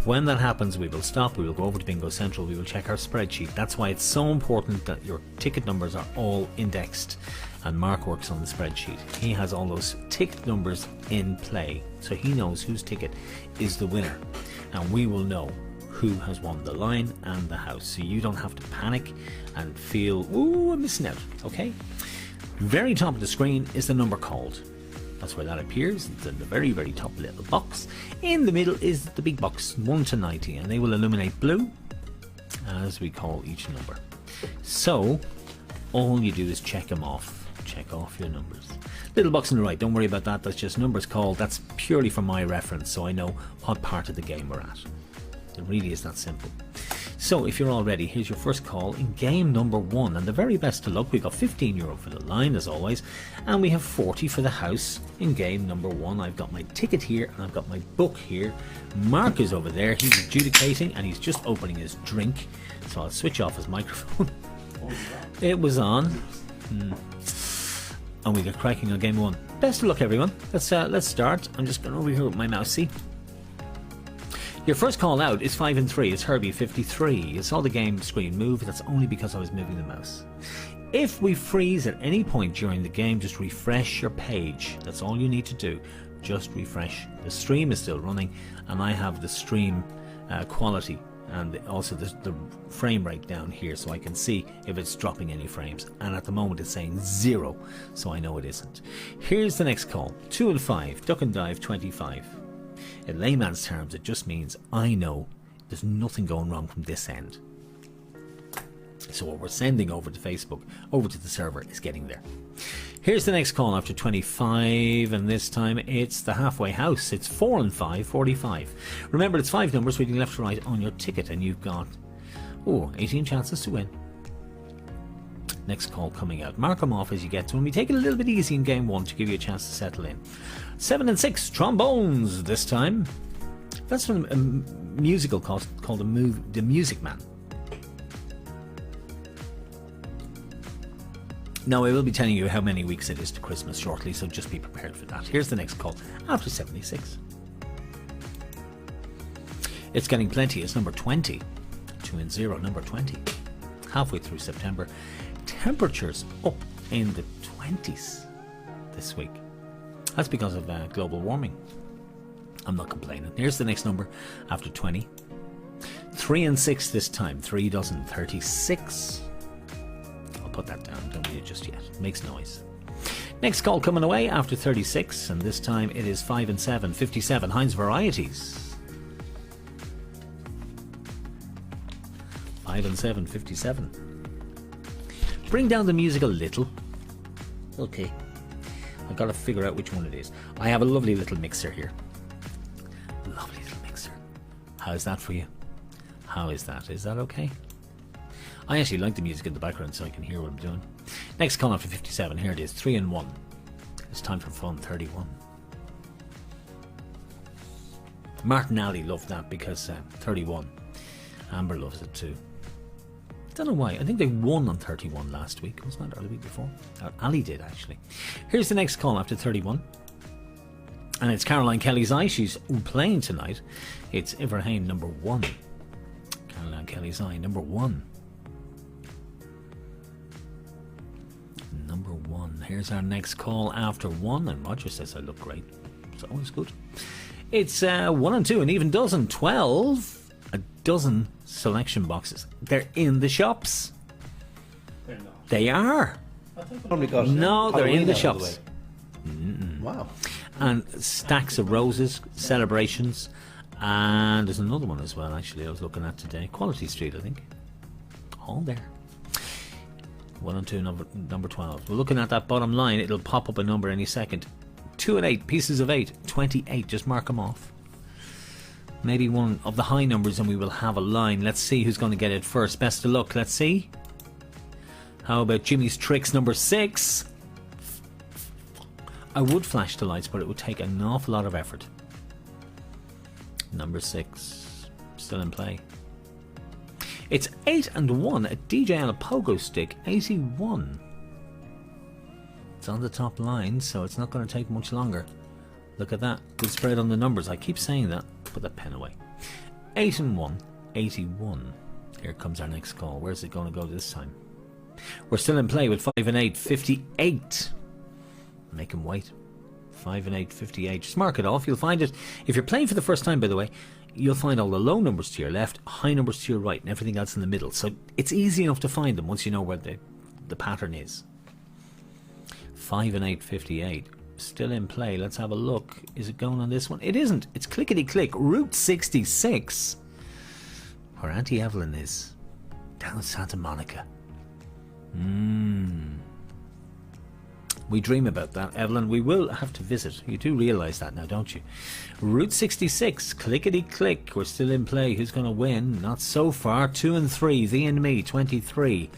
When that happens, we will stop, we will go over to Bingo Central, we will check our spreadsheet. That's why it's so important that your ticket numbers are all indexed, and Mark works on the spreadsheet. He has all those ticket numbers in play, so he knows whose ticket is the winner, and we will know who has won the line and the house, so you don't have to panic and feel, ooh, I'm missing out. Okay, very top of the screen is the number called. That's where that appears. It's in the very, very top little box. In the middle is the big box, 1 to 90, and they will illuminate blue as we call each number. So all you do is check them off. Check off your numbers. Little box on the right, don't worry about that. That's just numbers called. That's purely for my reference, so I know what part of the game we're at. It really is that simple. So if you're all ready, here's your first call in game number 1, and the very best of luck. We've got €15 for the line as always, and we have 40 for the house in game number 1. I've got my ticket here and I've got my book here. Mark is over there, he's adjudicating and he's just opening his drink, so I'll switch off his microphone. It was on. And we get cracking on game 1. Best of luck, everyone. Let's start. I'm just going over here with my mousey. Your first call out is 5 and 3. It's Herbie 53. You saw the game screen move. That's only because I was moving the mouse. If we freeze at any point during the game, just refresh your page. That's all you need to do. Just refresh. The stream is still running, and I have the stream quality and also the frame rate down here, so I can see if it's dropping any frames. And at the moment it's saying 0, so I know it isn't. Here's the next call. 2 and 5. Duck and dive 25. In layman's terms, it just means I know there's nothing going wrong from this end. So what we're sending over to Facebook, over to the server, is getting there. Here's the next call after 25, and this time it's the halfway house. It's 4 and 5, 45. Remember, it's 5 numbers reading left to right on your ticket, and you've got 18 chances to win. Next call coming out. Mark them off as you get to them. We take it a little bit easy in game 1 to give you a chance to settle in. 7 and 6, trombones this time. That's from a musical called The Music Man. Now, I will be telling you how many weeks it is to Christmas shortly, so just be prepared for that. Here's the next call after 76. It's getting plenty. It's number 20. 2 and 0, number 20. Halfway through September. Temperatures up in the 20s this week. That's because of global warming. I'm not complaining. Here's the next number after 20. 3 and 6 this time. 3 dozen. 36. I'll put that down. Don't need it just yet. It makes noise. Next call coming away after 36, and this time it is 5 and 7. 57. Heinz Varieties. 5 and 7. 57. Bring down the music a little. Okay. I've got to figure out which one it is. I have a lovely little mixer here. Lovely little mixer. How is that for you? How is that? Is that okay? I actually like the music in the background so I can hear what I'm doing. Next call after 57. Here it is. 3 and 1. It's time for fun. 31. Martin Alley loved that because 31. Amber loves it too. Don't know why. I think they won on 31 last week. Wasn't that or the week before? Ali did, actually. Here's the next call after 31. And it's Caroline Kelly's Eye. She's playing tonight. It's Ibrahim, number 1. Caroline Kelly's Eye, number 1. Number 1. Here's our next call after 1. And Roger says I look great. It's always good. It's 1 and 2, an even dozen. 12. A dozen selection boxes. They're in the shops. They're not. They are. No, they're in the shops. Wow. And stacks of roses, celebrations, and there's another one as well, actually, I was looking at today. Quality Street, I think. All there. 1 and 2, number 12. We're looking at that bottom line. It'll pop up a number any second. 2 and 8, pieces of 8. 28, just mark them off. Maybe one of the high numbers and we will have a line. Let's see who's going to get it first. Best of luck. Let's see. How about Jimmy's Tricks number 6? I would flash the lights, but it would take an awful lot of effort. Number 6. Still in play. It's 8 and 1. A DJ on a pogo stick. 81. It's on the top line, so it's not going to take much longer. Look at that. Good spread on the numbers. I keep saying that. Put that pen away. 8 and 1, 81. Here comes our next call. Where's it going to go this time? We're still in play with 5 and 8, 58. Make him wait. 5 and 8, 58. Just mark it off. You'll find it. If you're playing for the first time, by the way, you'll find all the low numbers to your left, high numbers to your right, and everything else in the middle. So it's easy enough to find them once you know where the pattern is. 5 and 8, 58. Still in play. Let's have a look. Is it going on this one? It isn't. It's clickety-click. Route 66. Where Auntie Evelyn is. Down Santa Monica. We dream about that, Evelyn. We will have to visit. You do realise that now, don't you? Route 66, clickety-click. We're still in play. Who's going to win? Not so far. 2 and 3. Thee and me, 23.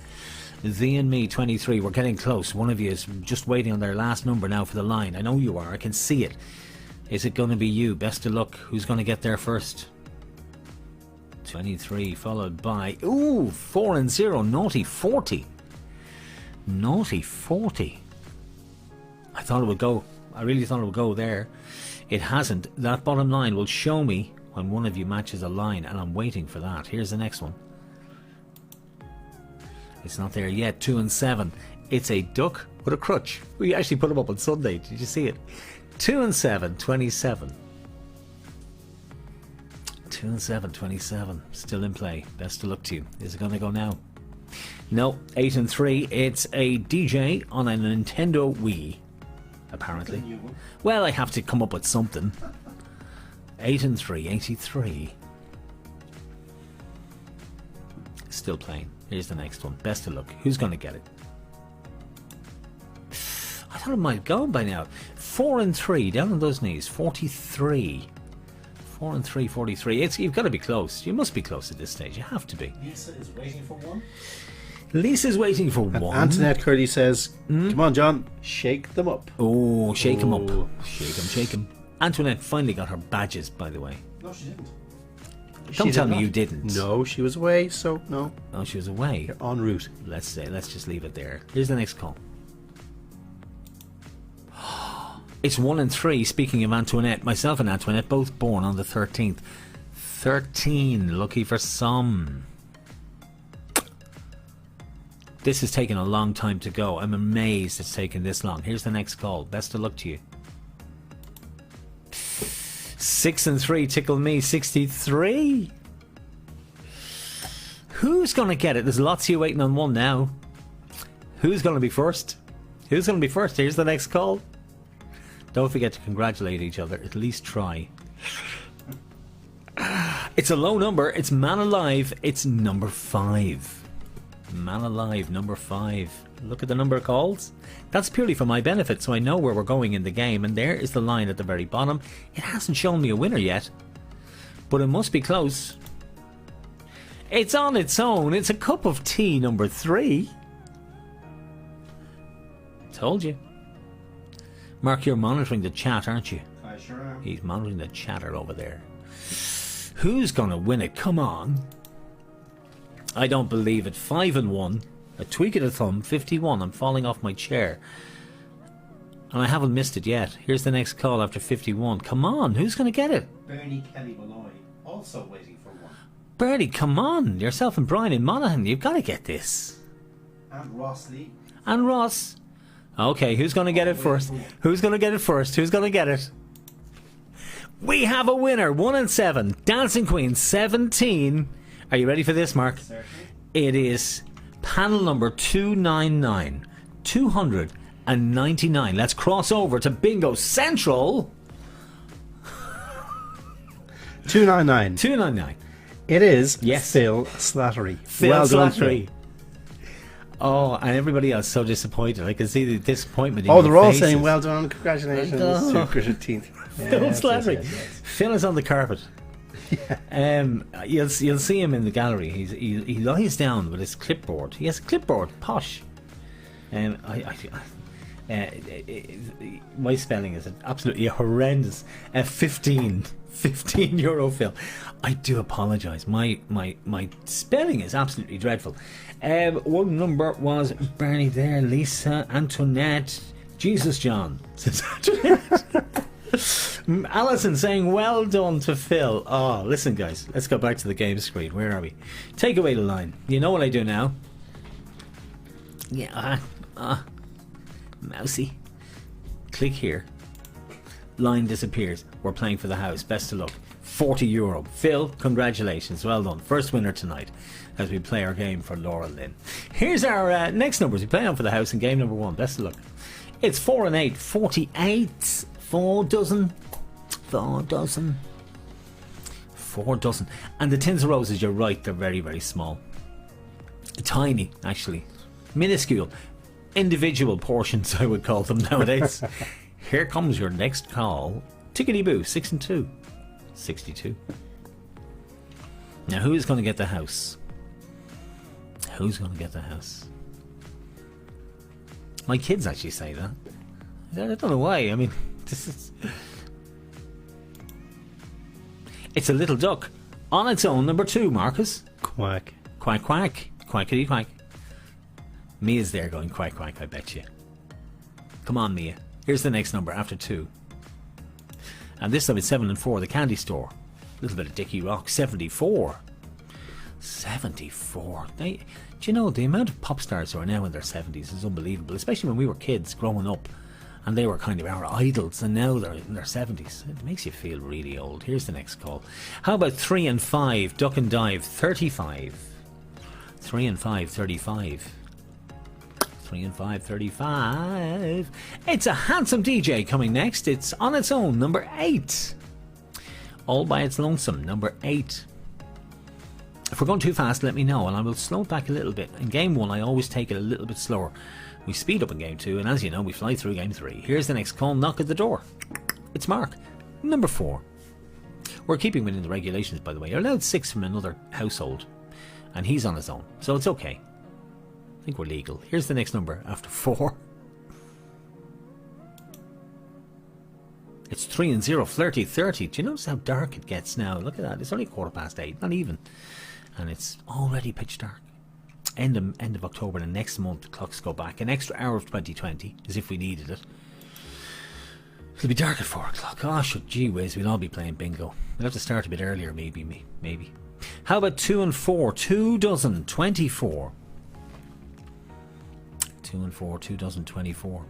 Thee and me, 23. We're getting close. One of you is just waiting on their last number now for the line. I know you are. I can see it. Is it going to be you? Best of luck. Who's going to get there first? 23, followed by... Ooh, 4 and 0. Naughty 40. Naughty 40. I thought it would go. I really thought it would go there. It hasn't. That bottom line will show me when one of you matches a line, and I'm waiting for that. Here's the next one. It's not there yet. 2 and 7. It's a duck with a crutch. We actually put him up on Sunday. Did you see it? 2 and 7, 27. 2 and 7, 27. Still in play. Best of luck to you. Is it going to go now? No. 8 and 3. It's a DJ on a Nintendo Wii. Apparently. Well, I have to come up with something. 8 and 3, 83. Still playing. Here's the next one. Best of luck. Who's going to get it? I thought it might have gone by now. 4 and 3. Down on those knees. 43. 4 and 3, 43. You've got to be close. You must be close at this stage. You have to be. Lisa is waiting for one. Lisa's waiting for one. Antoinette Curdy says, come on, John, shake them up. Oh, shake them up. Shake them, shake them. Antoinette finally got her badges, by the way. No, she didn't. Don't tell me you didn't. No, she was away, so no. Oh, she was away. You're en route. Let's just leave it there. Here's the next call. It's 1 and 3. Speaking of Antoinette, myself and Antoinette both born on the 13th. 13. Lucky for some. This has taken a long time to go. I'm amazed it's taken this long. Here's the next call. Best of luck to you. 6 and 3. Tickle me. 63. Who's going to get it? There's lots of you waiting on one now. Who's going to be first? Who's going to be first? Here's the next call. Don't forget to congratulate each other. At least try. It's a low number. It's Man Alive. It's number 5. Man Alive, number 5. Look at the number of calls. That's purely for my benefit, so I know where we're going in the game. And there is the line at the very bottom. It hasn't shown me a winner yet, but it must be close. It's on its own. It's a cup of tea, number 3. Told you. Mark, you're monitoring the chat, aren't you? I sure am. He's monitoring the chatter over there. Who's gonna win it? Come on. I don't believe it. 5 and 1. A tweak of the thumb. 51. I'm falling off my chair. And I haven't missed it yet. Here's the next call after 51. Come on. Who's going to get it? Bernie Kelly Malloy, also waiting for one. Bertie, come on. Yourself and Brian and Monaghan. You've got to get this. And Ross Lee. And Ross. Okay, who's going to get it first? Who's going to get it first? Who's going to get it? We have a winner. 1 and 7. Dancing Queen 17. Are you ready for this, Mark? Certainly. It is panel number 299. 299. Let's cross over to Bingo Central. 299. 299. It is Yes. Phil Slattery. Phil well done, Slattery. Oh, and everybody else so disappointed. I can see the disappointment in Oh, your they're all faces. saying well done. Congratulations Oh. to Chris Teeth. Phil Slattery. Phil is on the carpet. You'll see him in the gallery. He lies down with his clipboard. He has a clipboard, posh. My spelling is absolutely horrendous. 15 euro, Phil. I do apologise. My spelling is absolutely dreadful. One number was Bernie there, Lisa, Antoinette, Jesus John. Says Antoinette. Alison saying well done to Phil. Oh, listen guys, let's go back to the game screen. Where are we? Take away the line. You know what I do now? Yeah, mousy. Click here. Line disappears. We're playing for the house. Best of luck. €40. Phil, congratulations. Well done. First winner tonight as we play our game for LauraLynn. Here's our next numbers. We play on for the house in game number 1. Best of luck. It's 4 and 8. 48. 4 dozen. 4 dozen. 4 dozen. And the tins of roses, you're right, they're very, very small. Tiny, actually. Minuscule. Individual portions, I would call them nowadays. Here comes your next call. Tickety-boo, 6 and 2. 62. Now, who is going to get the house? Who's going to get the house? My kids actually say that. I don't know why. I mean, this is... It's a little duck. On its own, number 2, Marcus. Quack. Quack, quack. Quackity quack. Mia's there going quack, quack, I bet you. Come on, Mia. Here's the next number after 2. And this time it's 7 and 4, the candy store. A little bit of Dickie Rock. 74. 74. Do you know, the amount of pop stars who are now in their 70s is unbelievable. Especially when we were kids growing up. And they were kind of our idols. And now they're in their 70s. It makes you feel really old. Here's the next call. How about 3 and 5? Duck and Dive. 35. 3 and 5. 35. 3 and 5, 35. It's a handsome DJ coming next. It's on its own, number 8. All by its lonesome, number 8. If we're going too fast, let me know, and I will slow it back a little bit. In game 1, I always take it a little bit slower. We speed up in game 2, and as you know, we fly through game 3. Here's the next call. Knock at the door. It's Mark, number 4. We're keeping within the regulations, by the way. You're allowed 6 from another household, and he's on his own, so it's okay. I think we're legal. Here's the next number after 4. It's 3 and 0. Flirty 30. Do you notice how dark it gets now? Look at that. It's only 8:15. Not even. And it's already pitch dark. End of October, and next month the clocks go back. An extra hour of 2020, as if we needed it. It'll be dark at 4 o'clock. Oh, sure, gee whiz, we'll all be playing bingo. We'll have to start a bit earlier, maybe. How about 2 and 4? 2 dozen. 24. 2 and 4, 2 dozen, 24.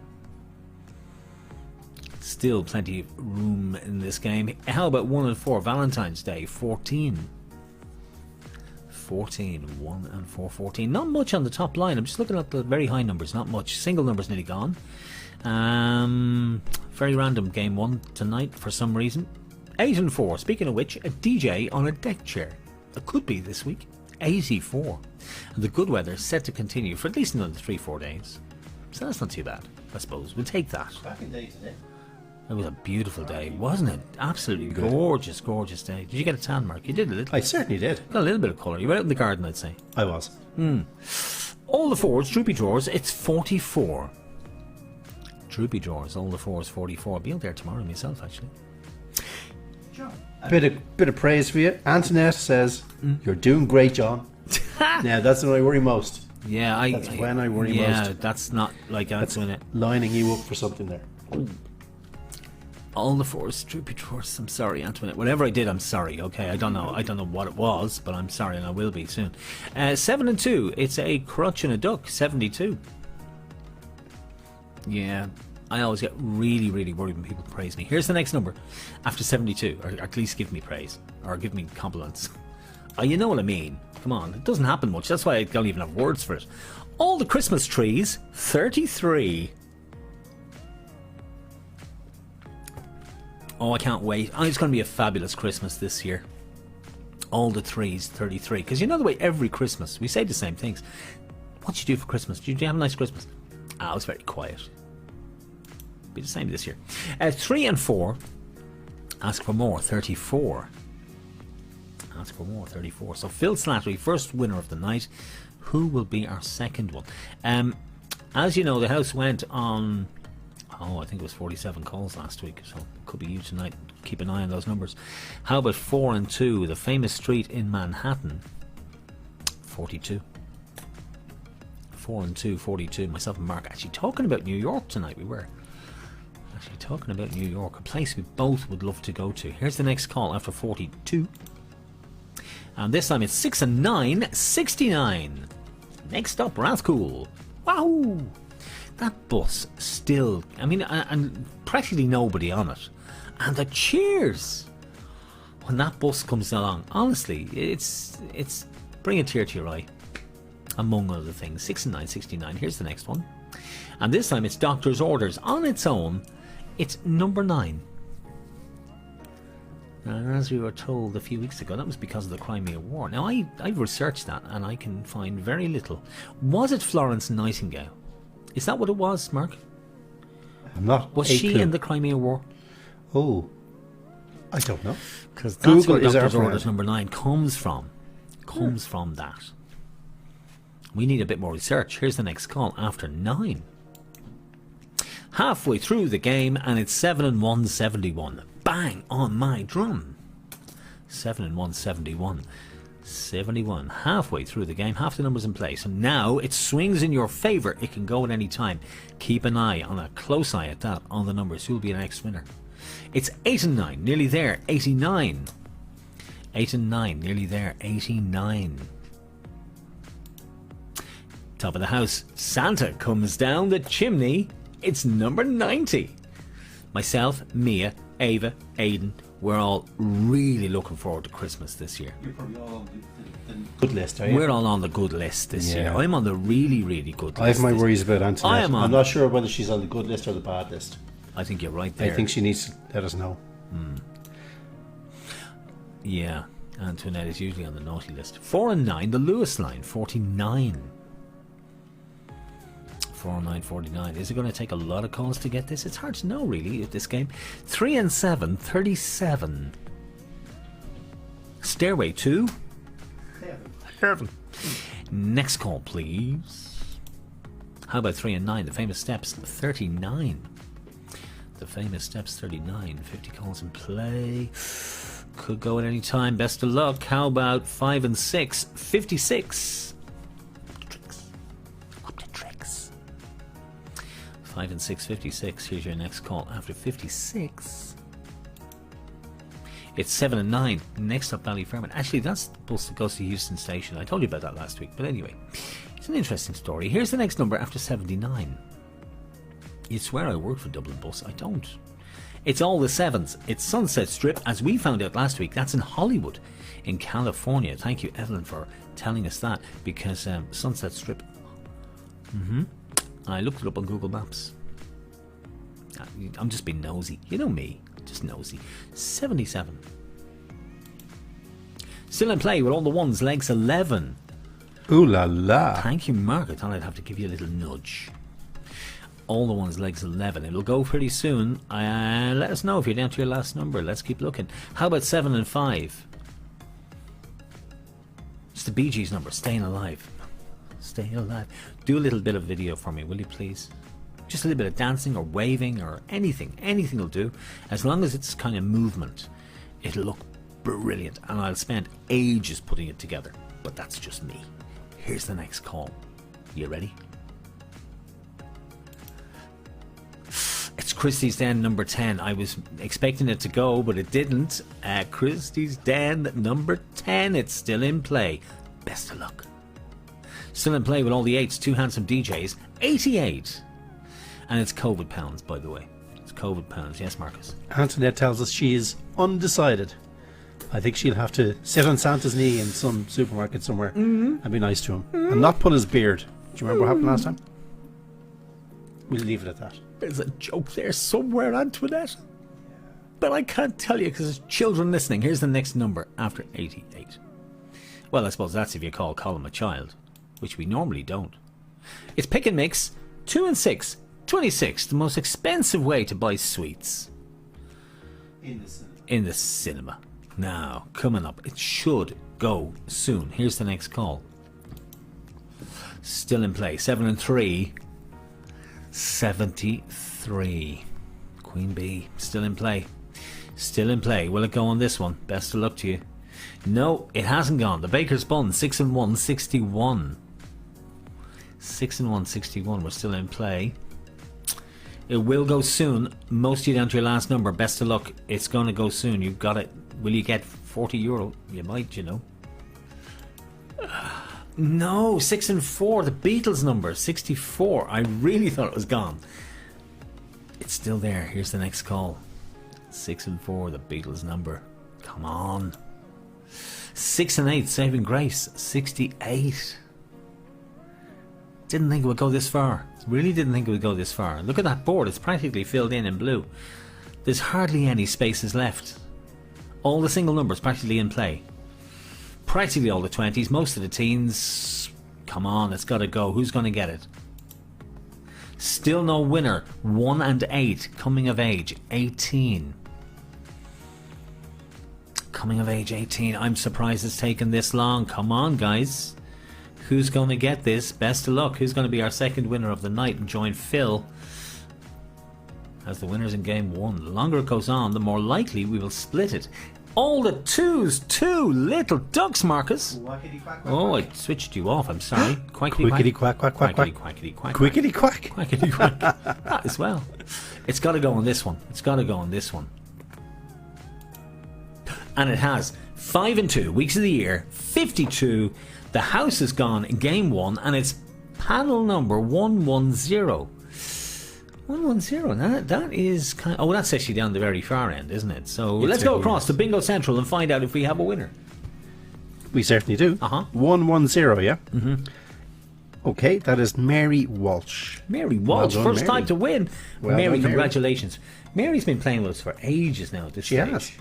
Still plenty of room in this game. How about 1 and 4? Valentine's Day, 14. 14, 1 and 4, 14. Not much on the top line. I'm just looking at the very high numbers. Not much. Single numbers nearly gone. Very random game 1 tonight for some reason. 8 and 4. Speaking of which, a DJ on a deck chair. It could be this week. 84. And the good weather is set to continue for at least another 3-4 days. So that's not too bad, I suppose. We'll take that. Back in days, isn't it? It was a beautiful day, wasn't it? Absolutely gorgeous, gorgeous day. Did you get a tan, Mark? You did a little. I certainly did. Got a little bit of colour. You were out in the garden, I'd say. I was. All the 4s, droopy drawers, it's 44. Droopy drawers, all the 4s, 44. I'll be out there tomorrow myself, actually. John. Bit of praise for you. Antoinette says, you're doing great, John. Now, that's when I worry most. Yeah, That's when I worry most. Yeah, that's not like That's Antoinette. lining you up for something there. All the 4s, droopy drawers. I'm sorry, Antoinette. Whatever I did, I'm sorry. Okay, I don't know what it was, but I'm sorry, and I will be soon. 7 and 2. It's a crutch and a duck. 72. Yeah, I always get really, really worried when people praise me. Here's the next number after 72, or at least give me praise or give me compliments. You know what I mean. Come on, it doesn't happen much. That's why I don't even have words for it. All the Christmas trees. 33. Oh, I can't wait. It's going to be a fabulous Christmas this year. All the trees, 33. Because you know the way every Christmas, we say the same things. What did you do for Christmas? Did you have a nice Christmas? It was very quiet. Be the same this year. 3 and 4. Ask for more, 34. Ask for more, 34. So Phil Slattery, first winner of the night. Who will be our second one? As you know, the house went on... I think it was 47 calls last week, so it could be you tonight. Keep an eye on those numbers. How about 4 and 2, the famous street in Manhattan? 42. 4 and 2, 42. Myself and Mark actually talking about New York tonight. We were Actually, talking about New York, a place we both would love to go to. Here's the next call after 42. And this time it's 6 and 9, 69. Next up, Rathcoole. Wow! That bus still, I mean, and practically nobody on it. And the cheers when that bus comes along. Honestly, it's bring a tear to your eye. Among other things. 6 and 9, 69. Here's the next one. And this time it's Doctor's Orders. On its own, it's number 9. And as we were told a few weeks ago, that was because of the Crimea War. Now, I've researched that, and I can find very little. Was it Florence Nightingale? Is that what it was, Mark? I'm not. Was she in the Crimea War? Oh, I don't know. Because that's where is Doctor's our Orders friend. number 9 comes from. Comes from that. We need a bit more research. Here's the next call after 9. Halfway through the game, and it's 7 and 1, 71. Bang on my drum. 7 and 1, 71. 71. Halfway through the game, half the numbers in place. And now it swings in your favour. It can go at any time. Keep an eye, on a close eye at that, on the numbers. Who'll be the next winner? It's 8 and 9. Nearly there. 89. 8 and 9. Nearly there. 89. Top of the house. Santa comes down the chimney. It's number 90. Myself, Mia, Ava, Aidan, we're all really looking forward to Christmas this year. You're probably all on the good list, are you? We're all on the good list this year. Yeah. I'm on the really, really good list. I have my this- worries about Antoinette. I'm I'm not sure whether she's on the good list or the bad list. I think you're right there. I think she needs to let us know. Yeah, Antoinette is usually on the naughty list. 4 and 9, the Lewis line, 49. 409, 49. Is it going to take a lot of calls to get this? It's hard to know, really, at this game. 3 and 7, 37. Stairway 2. 7. Next call, please. How about 3 and 9? The famous steps, 39. The famous steps, 39. 50 calls in play. Could go at any time. Best of luck. How about 5 and 6? 56. Tricks. Up to tricks. 5 and 6, 56. Here's your next call after 56. It's 7 and 9. Next up, Ballyfermot. Actually, that's the bus that goes to Houston Station. I told you about that last week. But anyway, it's an interesting story. Here's the next number after 79. You'd swear I work for Dublin Bus. I don't. It's all the 7s. It's Sunset Strip, as we found out last week. That's in Hollywood, in California. Thank you, Evelyn, for telling us that, because Sunset Strip. I looked it up on Google Maps. I'm just being nosy. You know me, just nosy. 77. Still in play with all the ones, legs 11. Ooh la la. Thank you, Mark. I thought I'd have to give you a little nudge. All the ones, legs 11. It'll go pretty soon. Let us know if you're down to your last number. Let's keep looking. How about 7 and 5? It's the Bee Gees number. Staying alive. Stay alive. Do a little bit of video for me, will you please? Just a little bit of dancing or waving or anything. Anything will do. As long as it's kind of movement, it'll look brilliant. And I'll spend ages putting it together. But that's just me. Here's the next call. You ready? It's Christie's Den number 10. I was expecting it to go, but it didn't. Christie's Den number 10. It's still in play. Best of luck. Still in play with all the 8s. Two handsome DJs. 88. And it's COVID pounds, by the way. It's COVID pounds. Yes, Marcus? Antoinette tells us she is undecided. I think she'll have to sit on Santa's knee in some supermarket somewhere and be nice to him. And not pull his beard. Do you remember what happened last time? We'll leave it at that. There's a joke there somewhere, Antoinette. But I can't tell you because there's children listening. Here's the next number after 88. Well, I suppose that's if you call Colin a child, which we normally don't. It's Pick and Mix, 2 and 6, 26, the most expensive way to buy sweets. In the cinema. Now, coming up, it should go soon. Here's the next call. Still in play, 7 and 3. 73. Queen Bee, still in play. Still in play. Will it go on this one? Best of luck to you. No, it hasn't gone. The Baker's Bun, 6 and 1, 61. 6 and 1, 61. We're still in play. It will go soon. Most of you down to your last number. Best of luck. It's going to go soon. You've got it. Will you get €40? You might, you know. No, 6 and 4. The Beatles number, 64. I really thought it was gone. It's still there. Here's the next call. 6 and 4, the Beatles number. Come on. 6 and 8, saving grace. 68. Didn't think it would go this far. Really didn't think it would go this far. Look at that board. It's practically filled in blue. There's hardly any spaces left. All the single numbers practically in play. Practically all the 20s, most of the teens. Come on, it's got to go. Who's going to get it? Still no winner. 1 and 8. Coming of age, 18. Coming of age, 18. I'm surprised it's taken this long. Come on, guys. Who's going to get this? Best of luck. Who's going to be our second winner of the night and join Phil as the winners in game 1? The longer it goes on, the more likely we will split it. All the twos, 2 little ducks, Marcus. Oh, I switched you off. I'm sorry. Quickety quack, quack, quack, quack. Quackity quack. Quickety quack. Quackity quack. That as well. It's got to go on this one. It's got to go on this one. And it has 5 and 2 weeks of the year, 52. The house is gone in game 1, and it's panel number 110. 110. That is kind of, that's actually down the very far end, isn't it? So let's go across to Bingo Central and find out if we have a winner. We certainly do. 110, yeah? Mm-hmm. Okay, that is Mary Walsh. Mary Walsh, well done, first time to win. Well Mary, done, congratulations. Mary's been playing with us for ages now at this stage.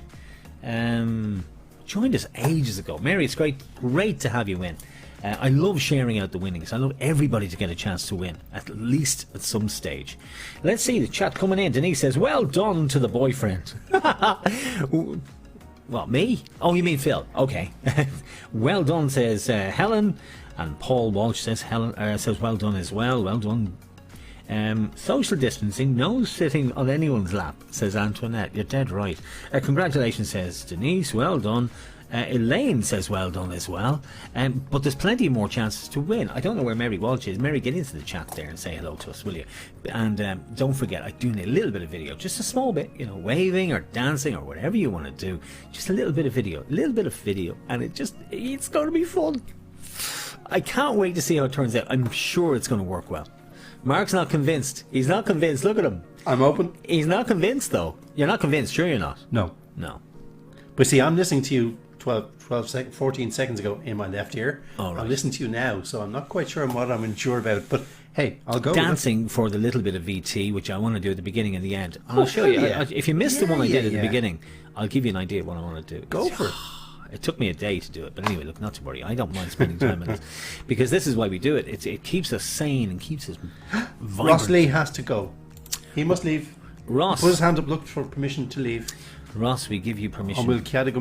Has. Joined us ages ago. Mary, it's great to have you in. I love sharing out the winnings. I love everybody to get a chance to win, at least at some stage. Let's see the chat coming in. Denise says, well done to the boyfriend. What, me? Oh, you mean Phil? Okay. Well done, says Helen. And Paul Walsh says says well done as well. Well done. Social distancing, no sitting on anyone's lap, says Antoinette. You're dead right. Congratulations, says Denise. Well done. Elaine says well done as well. But there's plenty more chances to win. I don't know where Mary Walsh is. Mary, get into the chat there and say hello to us, will you? And don't forget, I do need a little bit of video, just a small bit, waving or dancing or whatever you want to do. Just a little bit of video, and it's going to be fun. I can't wait to see how it turns out. I'm sure it's going to work well. Mark's not convinced. He's not convinced. Look at him. I'm open. He's not convinced, though. You're not convinced, sure you're not? No. But see, I'm listening to you 14 seconds ago in my left ear. Right. I'm listening to you now, so I'm not quite sure what I'm unsure about. But hey, I'll go dancing for the little bit of VT, which I want to do at the beginning and the end. And I'll show you. Yeah. If you missed the one I did at the beginning, I'll give you an idea of what I want to do. Go for it. It took me a day to do it, but anyway, look, not to worry. I don't mind spending time on it because this is why we do it. It keeps us sane and keeps us vibrant. Ross Lee has to go. He must leave. Ross, put his hand up, look for permission to leave. Ross, we give you permission. We'll give you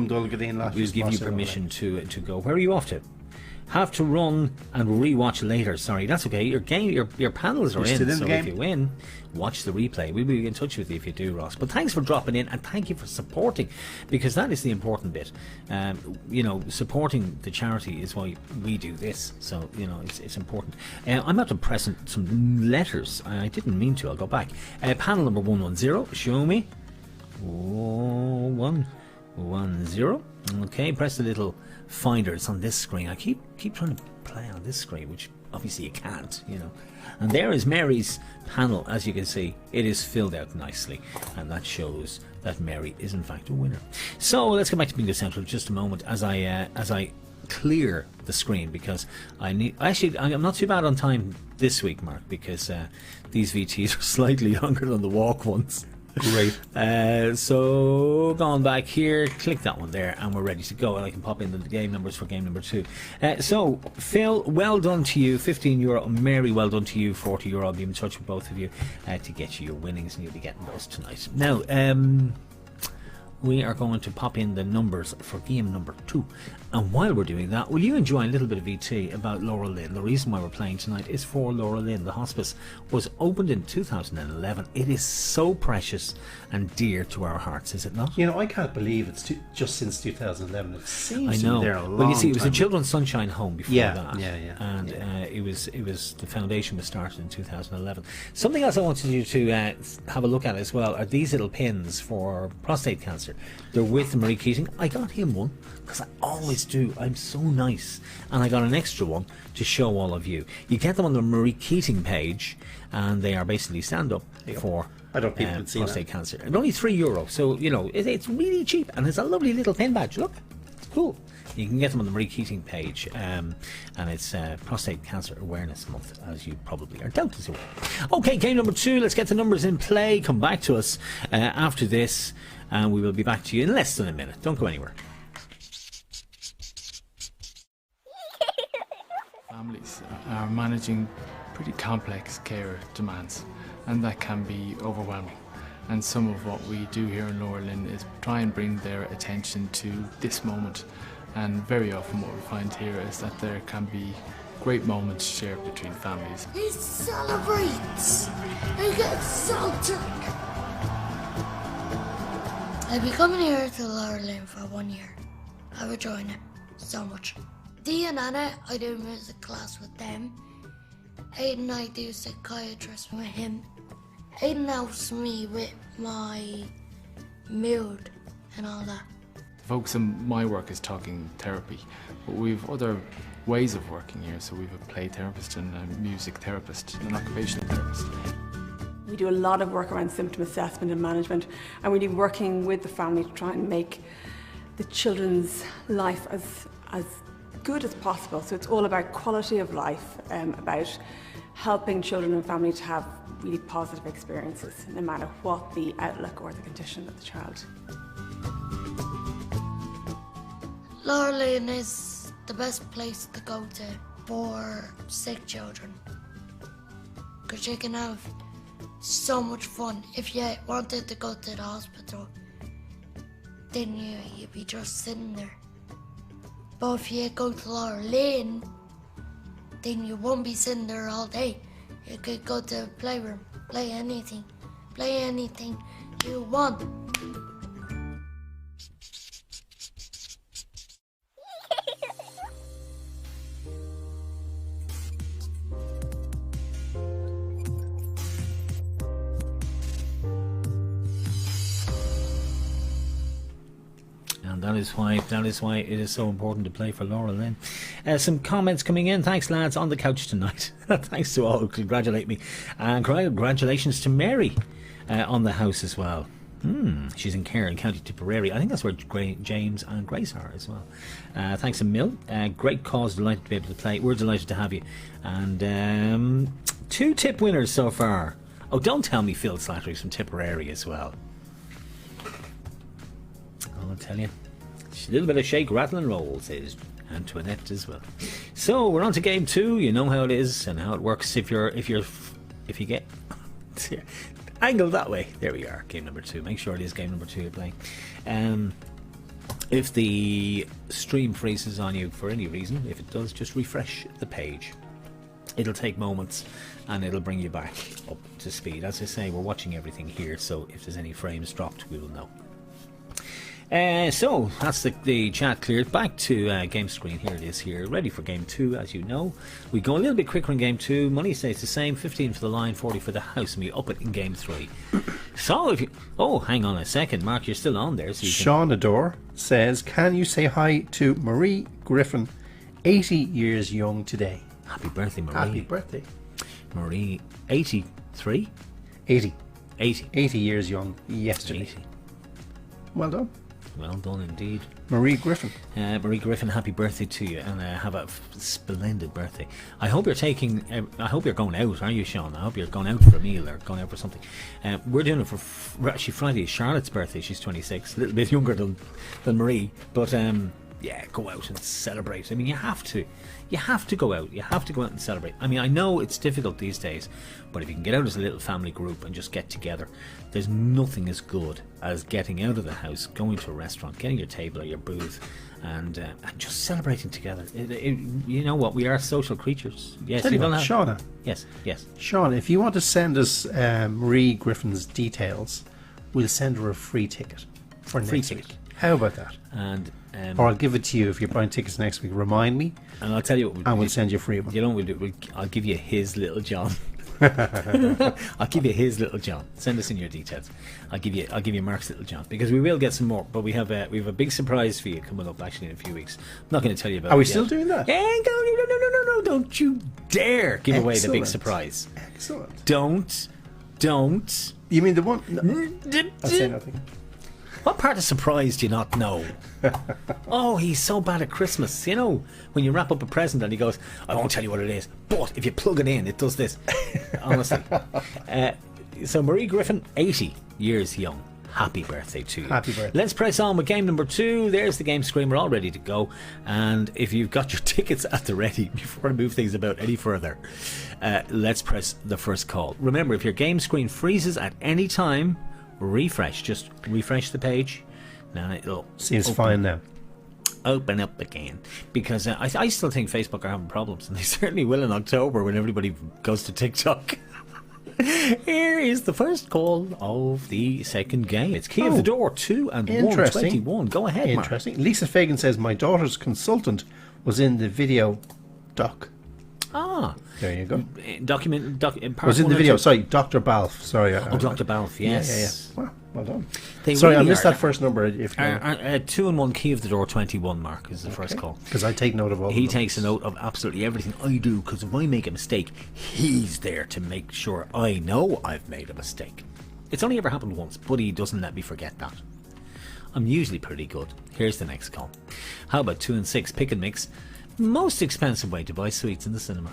permission to go. Where are you off to? Have to run and rewatch later. Sorry, that's okay. Your panels are in, so if you win, watch the replay. We'll be in touch with you if you do, Ross. But thanks for dropping in and thank you for supporting, because that is the important bit. Supporting the charity is why we do this. So it's important. I'm about to press some letters. I didn't mean to. I'll go back. Panel number 110. Show me. 110. Okay, press the little finder. It's on this screen. I keep trying to play on this screen, which obviously you can't, And there is Mary's panel. As you can see, it is filled out nicely, and that shows that Mary is in fact a winner. So let's go back to Bingo Central just a moment as I clear the screen, because I'm not too bad on time this week, Mark, because these VTs are slightly longer than the walk ones. Great. So going back here, click that one there, and we're ready to go. And I can pop in the game numbers for game number 2. So Phil, well done to you, €15. Mary, well done to you, €40. I'll be in touch with both of you to get you your winnings, and you'll be getting those tonight. Now, we are going to pop in the numbers for game number 2. And while we're doing that, will you enjoy a little bit of VT about LauraLynn? The reason why we're playing tonight is for LauraLynn. The hospice was opened in 2011. It is so precious and dear to our hearts, is it not? You know, I can't believe it's just since 2011. It seems I to know. be there a long Well, you see, it was a time. Children's Sunshine Home before that. Yeah. And it was the foundation was started in 2011. Something else I wanted you to have a look at as well are these little pins for prostate cancer. They're with Marie Keating. I got him one because I always do. I'm so nice, and I got an extra one to show all of you. You get them on the Marie Keating page, and they are basically stand up for I don't think people see prostate that. cancer. And only €3, so you know it's really cheap, and it's a lovely little pin badge. Look, it's cool. You can get them on the Marie Keating page, and it's Prostate Cancer Awareness Month, as you probably are doubtless aware. Okay, game number 2. Let's get the numbers in play. Come back to us after this, and we will be back to you in less than a minute. Don't go anywhere. Families are managing pretty complex care demands, and that can be overwhelming. And some of what we do here in LauraLynn is try and bring their attention to this moment. And very often what we find here is that there can be great moments shared between families. He celebrates! He gets excited! I've been coming here to LauraLynn for 1 year. I'm enjoying it so much. Dee and Anna, I do music class with them. Aiden, I do psychiatrist with him. Aiden helps me with my mood and all that. The focus on my work is talking therapy, but we've other ways of working here. So we've a play therapist and a music therapist and an occupational therapist. We do a lot of work around symptom assessment and management, and really working with the family to try and make the children's life as good as possible. So it's all about quality of life, about helping children and family to have really positive experiences, no matter what the outlook or the condition of the child. LauraLynn is the best place to go to for sick children, because you can have so much fun. If you wanted to go to the hospital, then you'd be just sitting there. But if you go to LauraLynn, then you won't be sitting there all day. You could go to the playroom, play anything you want. And that is why it is so important to play for LauraLynn. Some comments coming in. Thanks, lads, on the couch tonight. Thanks to all who congratulate me. And congratulations to Mary on the house as well. She's in Cairn, County Tipperary. I think that's where James and Grace are as well. Thanks a mil. Great cause, delighted to be able to play. We're delighted to have you. And 2 tip winners so far. Oh, don't tell me Phil Slattery's from Tipperary as well. I'll tell you. A little bit of shake, rattle and roll, says Antoinette as well. So we're on to game 2. You know how it is and how it works. If you get angled that way, there we are. Game number 2. Make sure it is game number 2 you're playing. If the stream freezes on you for any reason, if it does, just refresh the page. It'll take moments and it'll bring you back up to speed. As I say, we're watching everything here, so if there's any frames dropped, we will know. So that's the chat cleared. Back to game screen. Here it is here, ready for game 2. As you know, we go a little bit quicker in game 2. Money stays the same, 15 for the line, 40 for the house, and we up it in game 3. So if you hang on a second, Mark, you're still on there. So you Sean Adore says, can you say hi to Marie Griffin, 80 years young today? Happy birthday, Marie. Happy birthday. Marie, 83? 80 80 years young yesterday. 80. Well done. Well done indeed. Marie Griffin. Marie Griffin, happy birthday to you, and have a splendid birthday. I hope you're going out, are you, Sean? I hope you're going out for a meal or going out for something. We're doing it for actually Friday is Charlotte's birthday. She's 26, a little bit younger than Marie, but yeah, go out and celebrate. I mean, you have to go out. You have to go out and celebrate. I mean, I know it's difficult these days, but if you can get out as a little family group and just get together, there's nothing as good as getting out of the house, going to a restaurant, getting your table or your booth, and just celebrating together. You know what? We are social creatures. Yes, Tell you what, Shauna. Yes. Sean, if you want to send us Marie Griffin's details, we'll send her a free ticket for next week. How about that? And or I'll give it to you if you're buying tickets next week. Remind me, and I'll tell you what. We'll send you a free one. You know what we'll do? I'll give you his little John. I'll give you his little John. Send us in your details. I'll give you Mark's little John, because we will get some more. But we have a big surprise for you coming up actually in a few weeks. I'm not going to tell you about. Are we it still yet. doing that? Yeah, no! Don't you dare give away the big surprise. Excellent. Don't. You mean the one? No. I'll say nothing. What part of surprise do you not know? Oh, he's so bad at Christmas. You know, when you wrap up a present and he goes, I won't tell you what it is, but if you plug it in, it does this. Honestly. So Marie Griffin, 80 years young. Happy birthday to you. Happy birthday. Let's press on with game number 2. There's the game screen. We're all ready to go. And if you've got your tickets at the ready, before I move things about any further, let's press the first call. Remember, if your game screen freezes at any time, refresh. Just refresh the page. Now it'll seems fine now. Open up again, because I still think Facebook are having problems, and they certainly will in October when everybody goes to TikTok. Here is the first call of the second game. It's Key of the Door 2 and 121. Go ahead, Mark. Interesting. Lisa Fagan says my daughter's consultant was in the video doc. Ah, there you go. Was in the video. Sorry, Dr. Balfe. Sorry. Dr. Balfe. Yes. Yeah. Well done. Sorry, I missed that first number. If 2 and 1 Key of the Door 21, Mark, is the first call. Because I take note of all. He takes a note of absolutely everything I do, because if I make a mistake, he's there to make sure I know I've made a mistake. It's only ever happened once, but he doesn't let me forget that. I'm usually pretty good. Here's the next call. How about 2 and 6? Pick and mix. Most expensive way to buy sweets in the cinema.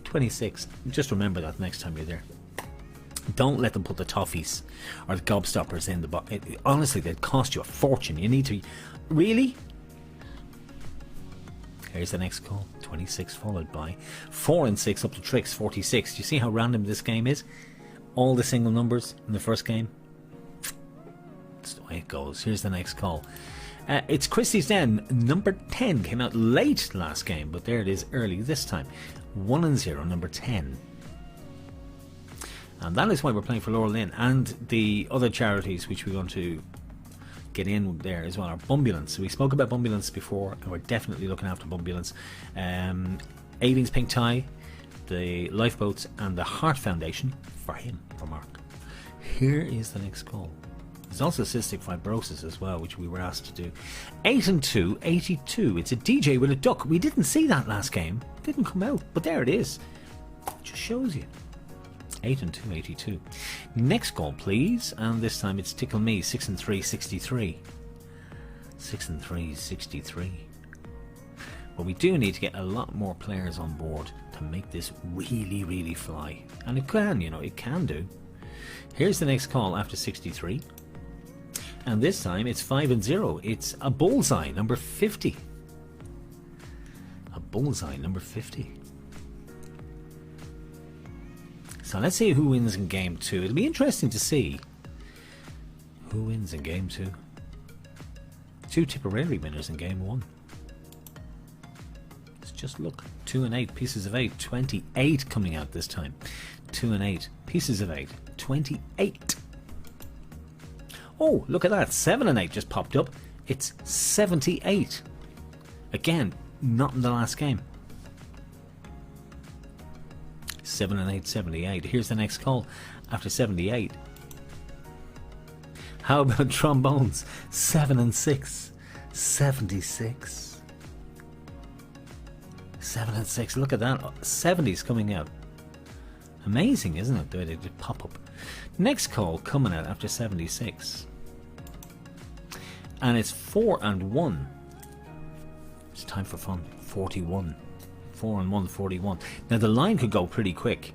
26. Just remember that next time you're there. Don't let them put the toffees or the gobstoppers in the box. Honestly, they'd cost you a fortune. You need to be... Really? Here's the next call. 26 followed by 4 and 6 up to tricks. 46. Do you see how random this game is? All the single numbers in the first game. That's the way it goes. Here's the next call. It's Christie's Den. Number 10 came out late last game, but there it is early this time. 1 and 0, number 10. And that is why we're playing for LauraLynn and the other charities which we want to get in there as well are Bumbulance. We spoke about Bumbulance before, and we're definitely looking after Bumbulance. Aileen's Pink Tie, the Lifeboats, and the Heart Foundation for him, for Mark. Here is the next call. There's also cystic fibrosis as well, which we were asked to do. 8 and 2, 82. It's a DJ with a duck. We didn't see that last game. It didn't come out, but there it is. It just shows you. 8 and 2, 82. Next call, please. And this time it's Tickle Me. 6 and 3, 63. 6 and 3, 63. But we do need to get a lot more players on board to make this really, really fly. And it can, it can do. Here's the next call after 63. And this time it's 5 and 0. It's a bullseye, number 50. A bullseye, number 50. So let's see who wins in game 2. It'll be interesting to see who wins in game 2. 2 Tipperary winners in game 1. Let's just look. 2 and 8, pieces of 8. 28 coming out this time. 2 and 8, pieces of 8. 28. Oh, look at that. 7 and 8 just popped up. It's 78. Again, not in the last game. 7 and 8, 78. Here's the next call after 78. How about trombones? 7 and 6, 76. 7 and 6. Look at that. 70's coming out. Amazing, isn't it? The way they did pop up. Next call coming out after 76. And it's 4 and 1. It's time for fun. 41. 4 and 1, 41. Now the line could go pretty quick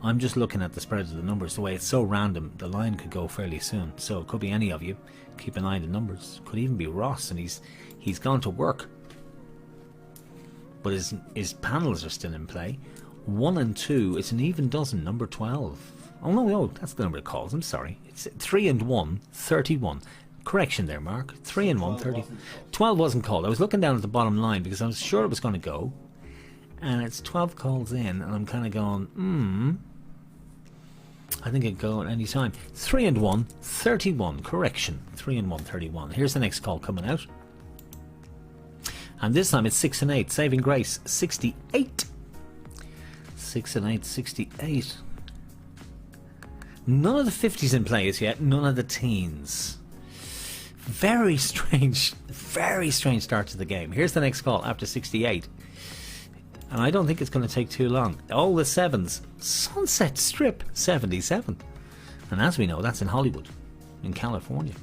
I'm just looking at the spread of the numbers. The way it's so random, the line could go fairly soon. So it could be any of you. Keep an eye on the numbers. Could even be Ross, and he's gone to work. But his panels are still in play. 1 and 2. It's an even dozen. Number 12. Oh no, that's the number it calls. I'm sorry. It's 3 and 1. 31. Correction there, Mark. 3 and 1. 30. 12 wasn't called. I was looking down at the bottom line because I was sure it was going to go. And it's 12 calls in, and I'm kind of going, I think it'd go at any time. 3 and 1, 31. Correction. 3 and 1, 31. Here's the next call coming out. And this time it's 6 and 8. Saving grace, 68. 6 and 8, 68. None of the 50s in play as yet. None of the teens. Very strange start to the game. Here's the next call after 68. And I don't think it's going to take too long. All the 7s. Sunset Strip, 77. And as we know, that's in Hollywood, in California.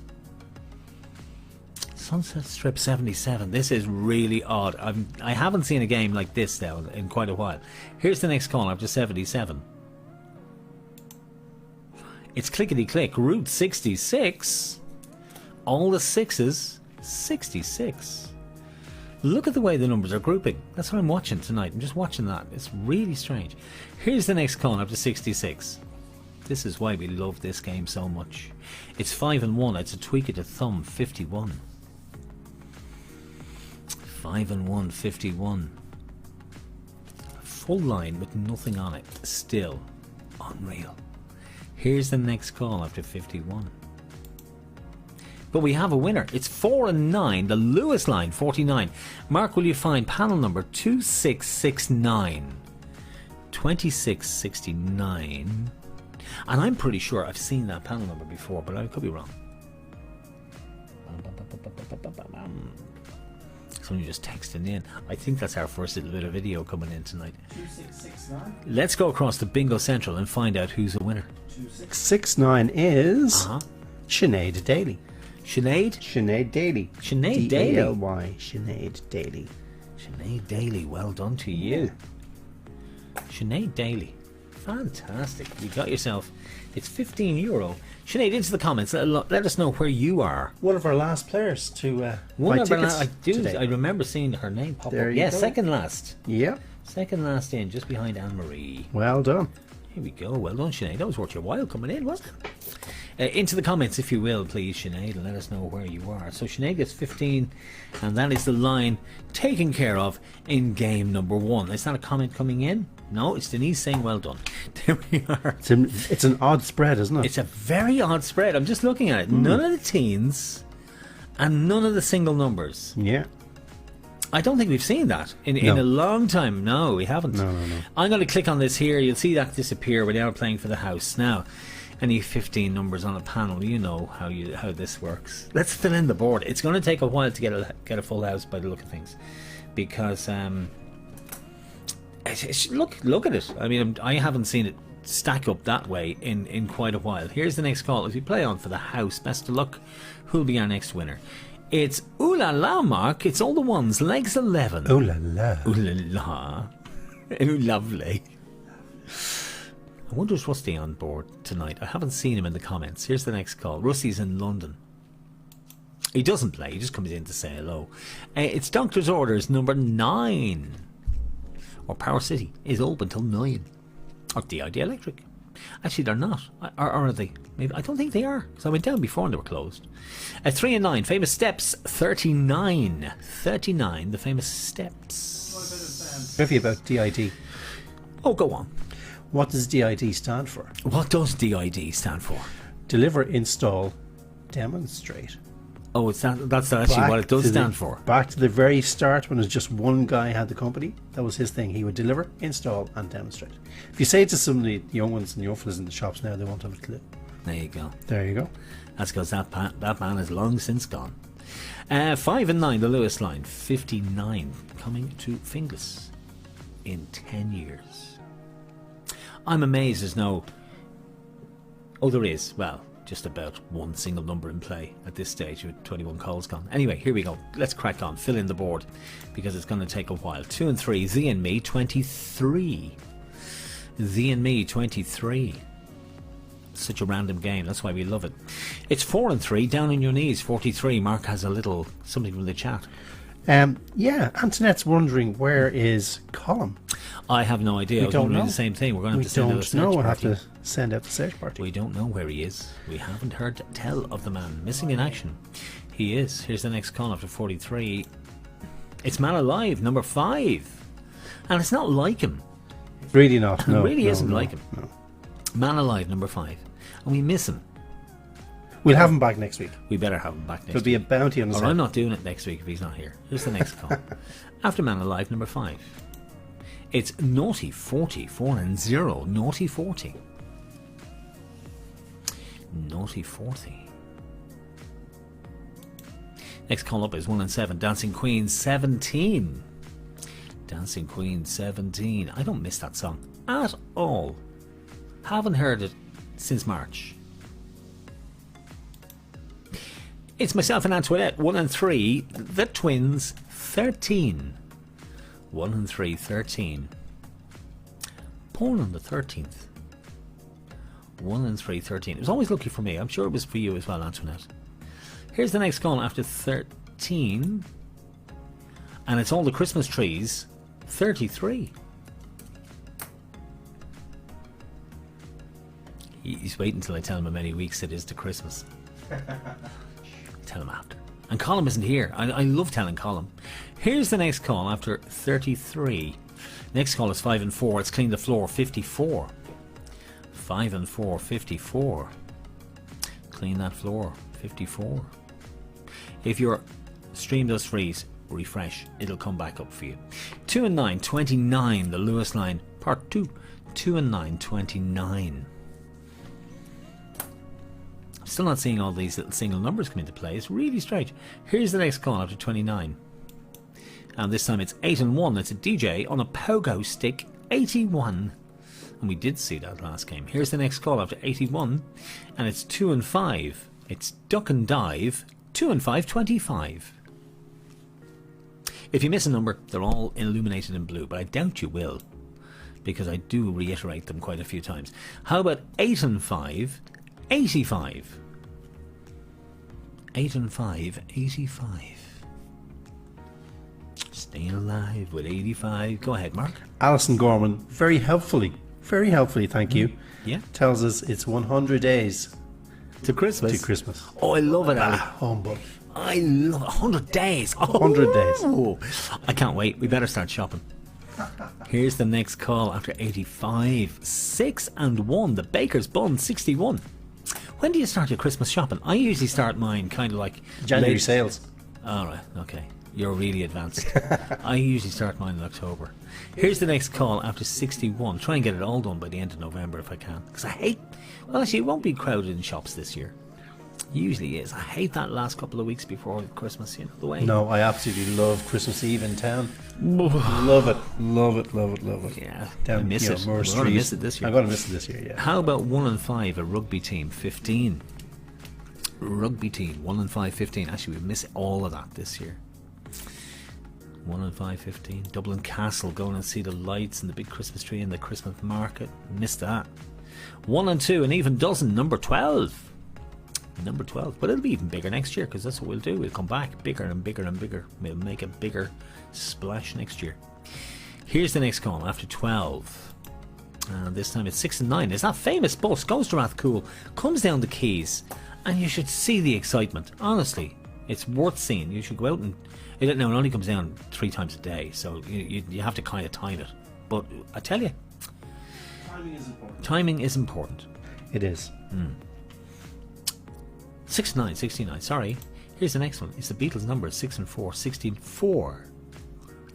Sunset Strip, 77. This is really odd. I haven't seen a game like this now in quite a while. Here's the next call after 77. It's clickety click. Route 66. All the 6s. 66. Look at the way the numbers are grouping. That's what I'm watching tonight. I'm just watching that. It's really strange. Here's the next call after 66. This is why we love this game so much. It's 5 and 1. It's a tweak of the thumb. 51. 5 and 1. 51. Full line with nothing on it. Still unreal. Here's the next call after 51. But we have a winner. It's 4 and 9. The Lewis line, 49. Mark, will you find panel number 2669? 2669. And I'm pretty sure I've seen that panel number before, but I could be wrong. Someone just texting in. I think that's our first little bit of video coming in tonight. 2669. Let's go across to Bingo Central and find out who's a winner. 2669 is Sinead Daly. Sinead? Sinead Daly. Sinead Daly. D-A-L-Y. Sinead Daly. Sinead Daly, well done to you. Sinead Daly. Fantastic. You got yourself. It's €15. Sinead, into the comments. Let us know where you are. One of our last players to One buy of our tickets today. I remember seeing her name pop There up. you Yeah, go. second last. Yeah. Second last in, just behind Anne-Marie. Well done. Here we go. Well done, Sinead. That was worth your while coming in, wasn't it? Into the comments, if you will, please, Sinead, and let us know where you are. So Sinead gets 15, and that is the line taken care of in game number 1. Is that a comment coming in? No, it's Denise saying well done. There we are. It's an odd spread, isn't it? It's a very odd spread. I'm just looking at it. None of the teens and none of the single numbers. Yeah. I don't think we've seen that in a long time. No, we haven't. No. I'm going to click on this here. You'll see that disappear when you're playing for the house. Now, any 15 numbers on a panel, you know how this works. Let's fill in the board. It's going to take a while to get a full house by the look of things, because look at it. I mean, I haven't seen it stack up that way in quite a while. Here's the next call. As we play on for the house, best of luck. Who'll be our next winner? It's ooh la la, Mark. It's all the ones. Legs 11. Ooh la la. Ooh la la. Ooh, lovely. I wonder if Rusty on board tonight. I haven't seen him in the comments. Here's the next call. Rusty's in London. He doesn't play. He just comes in to say hello. It's Doctor's Orders number 9. Or Power City is open till 9. Or DID Electric. Actually, they're not. Or are they? Maybe. I don't think they are, because I went down before and they were closed. 3 and 9. Famous Steps 39. 39. The Famous Steps. Trivia about DID. Oh, go on. What does DID stand for? What does DID stand for? Deliver, install, demonstrate. Oh, that's actually what it does stand for. Back to the very start, when it was just one guy had the company, that was his thing. He would deliver, install, and demonstrate. If you say it to some of the young ones and young fellas in the shops now, they won't have a clue. There you go. There you go. That's because that man is long since gone. 5 and 9, the Lewis line. 59 coming to Finglas in 10 years. I'm amazed there's no... Oh, there is. Well, just about one single number in play at this stage with 21 calls gone. Anyway, here we go. Let's crack on. Fill in the board because it's going to take a while. 2 and 3, Z and me, 23. Thee and Me 23. Such a random game, that's why we love it. It's 4 and 3, Down on Your Knees 43. Mark has a little something from the chat. Yeah, Antoinette's wondering where is Colin. I have no idea. I was wondering the same thing. We're going to have to send out a search We'll have party. to send out the search party. We don't know where he is. We haven't heard tell of the man. Missing in action. He is. Here's the next call after 43. It's Man Alive, number 5. And it's not like him. Really not. No, It really no, isn't no, like him. No. Man Alive, number 5. And we miss him. We'll have him back next week. We better have him back next There'll be a week. bounty on his Or head. I'm not doing it next week if he's not here. Here's the next call. After Man Alive, number 5. It's Naughty 40, 4 and 0. Naughty 40. Naughty 40. Next call up is 1 and 7. Dancing Queen 17. Dancing Queen 17. I don't miss that song at all. Haven't heard it since March. It's myself and Antoinette, 1 and 3. The Twins, 13. 1 and 3, 13. Born on the 13th. 1 and 3, 13. It was always lucky for me. I'm sure it was for you as well, Antoinette. Here's the next call after 13. And it's all the Christmas trees, 33. He's waiting until I tell him how many weeks it is to Christmas. Tell him after. And Colin isn't here. I love telling Colin. Here's the next call after 33. Next call is 5 and 4. It's Clean the Floor 54. 5 and 4, 54. Clean that floor 54. If your stream does freeze, refresh. It'll come back up for you. 2 and 9, 29. The Lewis line, part 2. 2 and 9, 29. Still not seeing all these little single numbers come into play. It's really strange. Here's the next call after 29. And this time it's 8 and 1. It's a DJ on a pogo stick, 81. And we did see that last game. Here's the next call after 81. And it's 2 and 5. It's Duck and Dive, 2 and 5, 25. If you miss a number, they're all illuminated in blue, but I doubt you will, because I do reiterate them quite a few times. How about 8 and 5, 85? 8 and 5, 85. Staying alive with 85. Go ahead, Mark. Alison Gorman, very helpfully, thank you, Yeah. tells us it's 100 days To Christmas. to Christmas. Oh, I love it, Ali. Humbug. I love it. 100 days. 100 days. Oh, I can't wait. We better start shopping. Here's the next call after 85. 6 and 1. The Baker's Bun, 61. When do you start your Christmas shopping? I usually start mine kind of like January late- sales. Alright, okay. You're really advanced. I usually start mine in October. Here's the next call after 61. Try and get it all done by the end of November if I can. Because I hate... Well, actually, it won't be crowded in shops this year. Usually is. I hate that last couple of weeks before Christmas, you know, the way... No, I absolutely love Christmas Eve in town. Love it. Yeah, Down, I miss you know, it. Moore We're Street. going to miss it this year. I'm going to miss it this year, yeah. How about 1 and 5, a rugby team, 15? Rugby team, 1 and 5, 15. Actually, we miss all of that this year. 1 and 5, 15. Dublin Castle, going and see the lights and the big Christmas tree and the Christmas market. Missed that. 1 and 2, an even dozen, number 12. Number 12. But it'll be even bigger next year, because that's what we'll do. We'll come back bigger and bigger and bigger. We'll make a bigger splash next year. Here's the next call after 12. And this time it's 6 and 9. It's that famous bus, goes to Rathcoole, comes down the quays, and you should see the excitement. Honestly, it's worth seeing. You should go out and... It only comes down 3 times a day, so you have to kind of time it. But I tell you, timing is important. It is. 69, 69, sorry. Here's the next one. It's the Beatles number, 6 and 4, 64.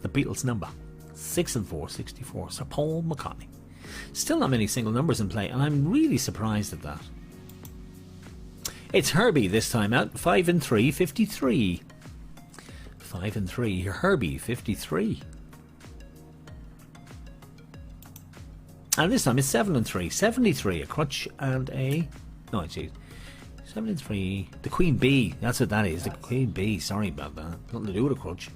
The Beatles number, 6 and 4, 64. Sir Paul McCartney. Still not many single numbers in play, and I'm really surprised at that. It's Herbie this time out, 5 and 3, 53. 5 and 3, Herbie, 53. And this time it's 7 and 3, 73. A crutch and a... No, geez. 7 and 3. The Queen Bee. That's what that is. The Queen Bee. Sorry about that. Nothing to do with a crutch.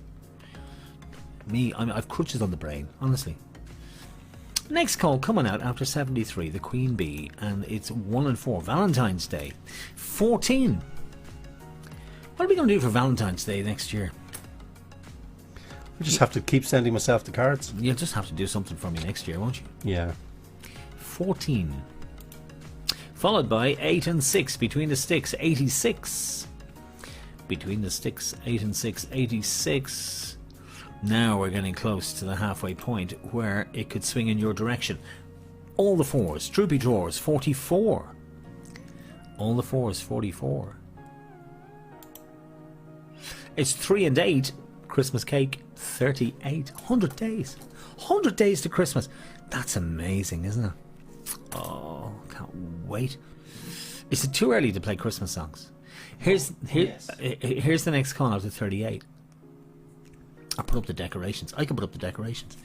I've crutches on the brain, honestly. Next call coming out after 73, the Queen Bee, and it's 1 and 4, Valentine's Day. 14. What are we going to do for Valentine's Day next year? I just have to keep sending myself the cards. You'll just have to do something for me next year, won't you? Yeah. 14. Followed by 8 and 6, between the sticks, 86. Between the sticks, 8 and 6, 86. Now we're getting close to the halfway point where it could swing in your direction. All the fours, droopy drawers, 44. All the fours, 44. It's 3 and 8, Christmas cake, 38. 100 days. 100 days to Christmas. That's amazing, isn't it? Oh, can't wait. Is it too early to play Christmas songs? Here's the next call out to 38. I'll put up the decorations. I can put up the decorations.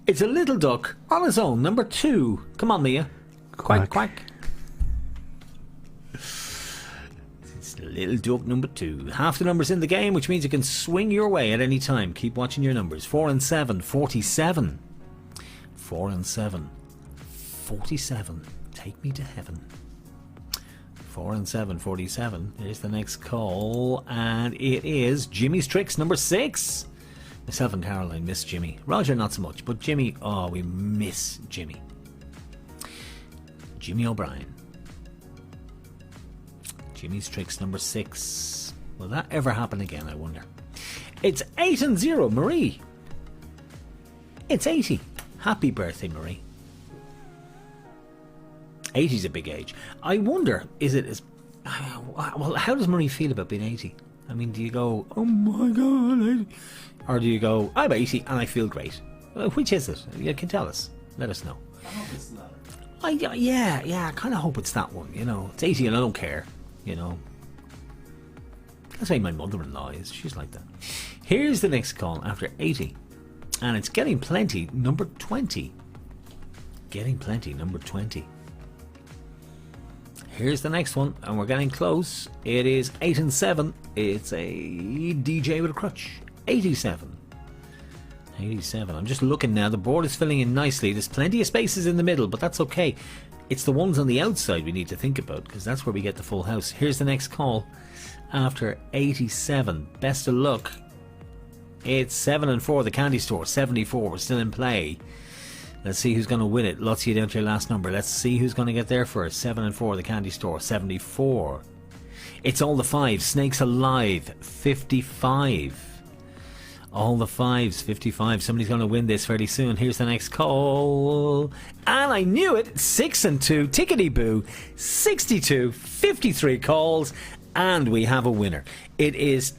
It's a little duck on his own, number 2. Come on, Mia. Quack, quack. It's little duck number 2. Half the numbers in the game, which means you can swing your way at any time. Keep watching your numbers. 4 and 7, 47. 4 and 7, 47. Take me to heaven. 4 and 7, 47. Here's the next call, and it is Jimmy's Tricks, number 6. Myself and Caroline miss Jimmy. Roger, not so much, but Jimmy, oh, we miss Jimmy. Jimmy O'Brien. Jimmy's Tricks, number 6. Will that ever happen again, I wonder? It's 8 and 0, Marie. It's 80. Happy birthday, Marie. 80's a big age. I wonder, is it as... Well, how does Marie feel about being 80? I mean, do you go, oh my God, 80? Or do you go, I'm 80 and I feel great? Which is it? You can tell us. Let us know. I hope it's the latter. Yeah, I kind of hope it's that one, you know. It's 80 and I don't care, you know. That's why my mother-in-law is. She's like that. Here's the next call after 80. And it's Getting Plenty, number 20. Getting Plenty, number 20. Here's the next one, and we're getting close. It is 8 and 7. It's a DJ with a crutch. 87. 87. I'm just looking now. The board is filling in nicely. There's plenty of spaces in the middle, but that's okay. It's the ones on the outside we need to think about, because that's where we get the full house. Here's the next call after 87. Best of luck. It's 7 and 4, the candy store. 74. We're still in play. Let's see who's going to win it. Let's see down to your last number. Let's see who's going to get there first. 7 and 4, the candy store. 74. It's all the 5s. Snakes Alive. 55. All the 5s. 55. Somebody's going to win this fairly soon. Here's the next call. And I knew it. 6 and 2. Tickety boo. 62. 53 calls. And we have a winner. It's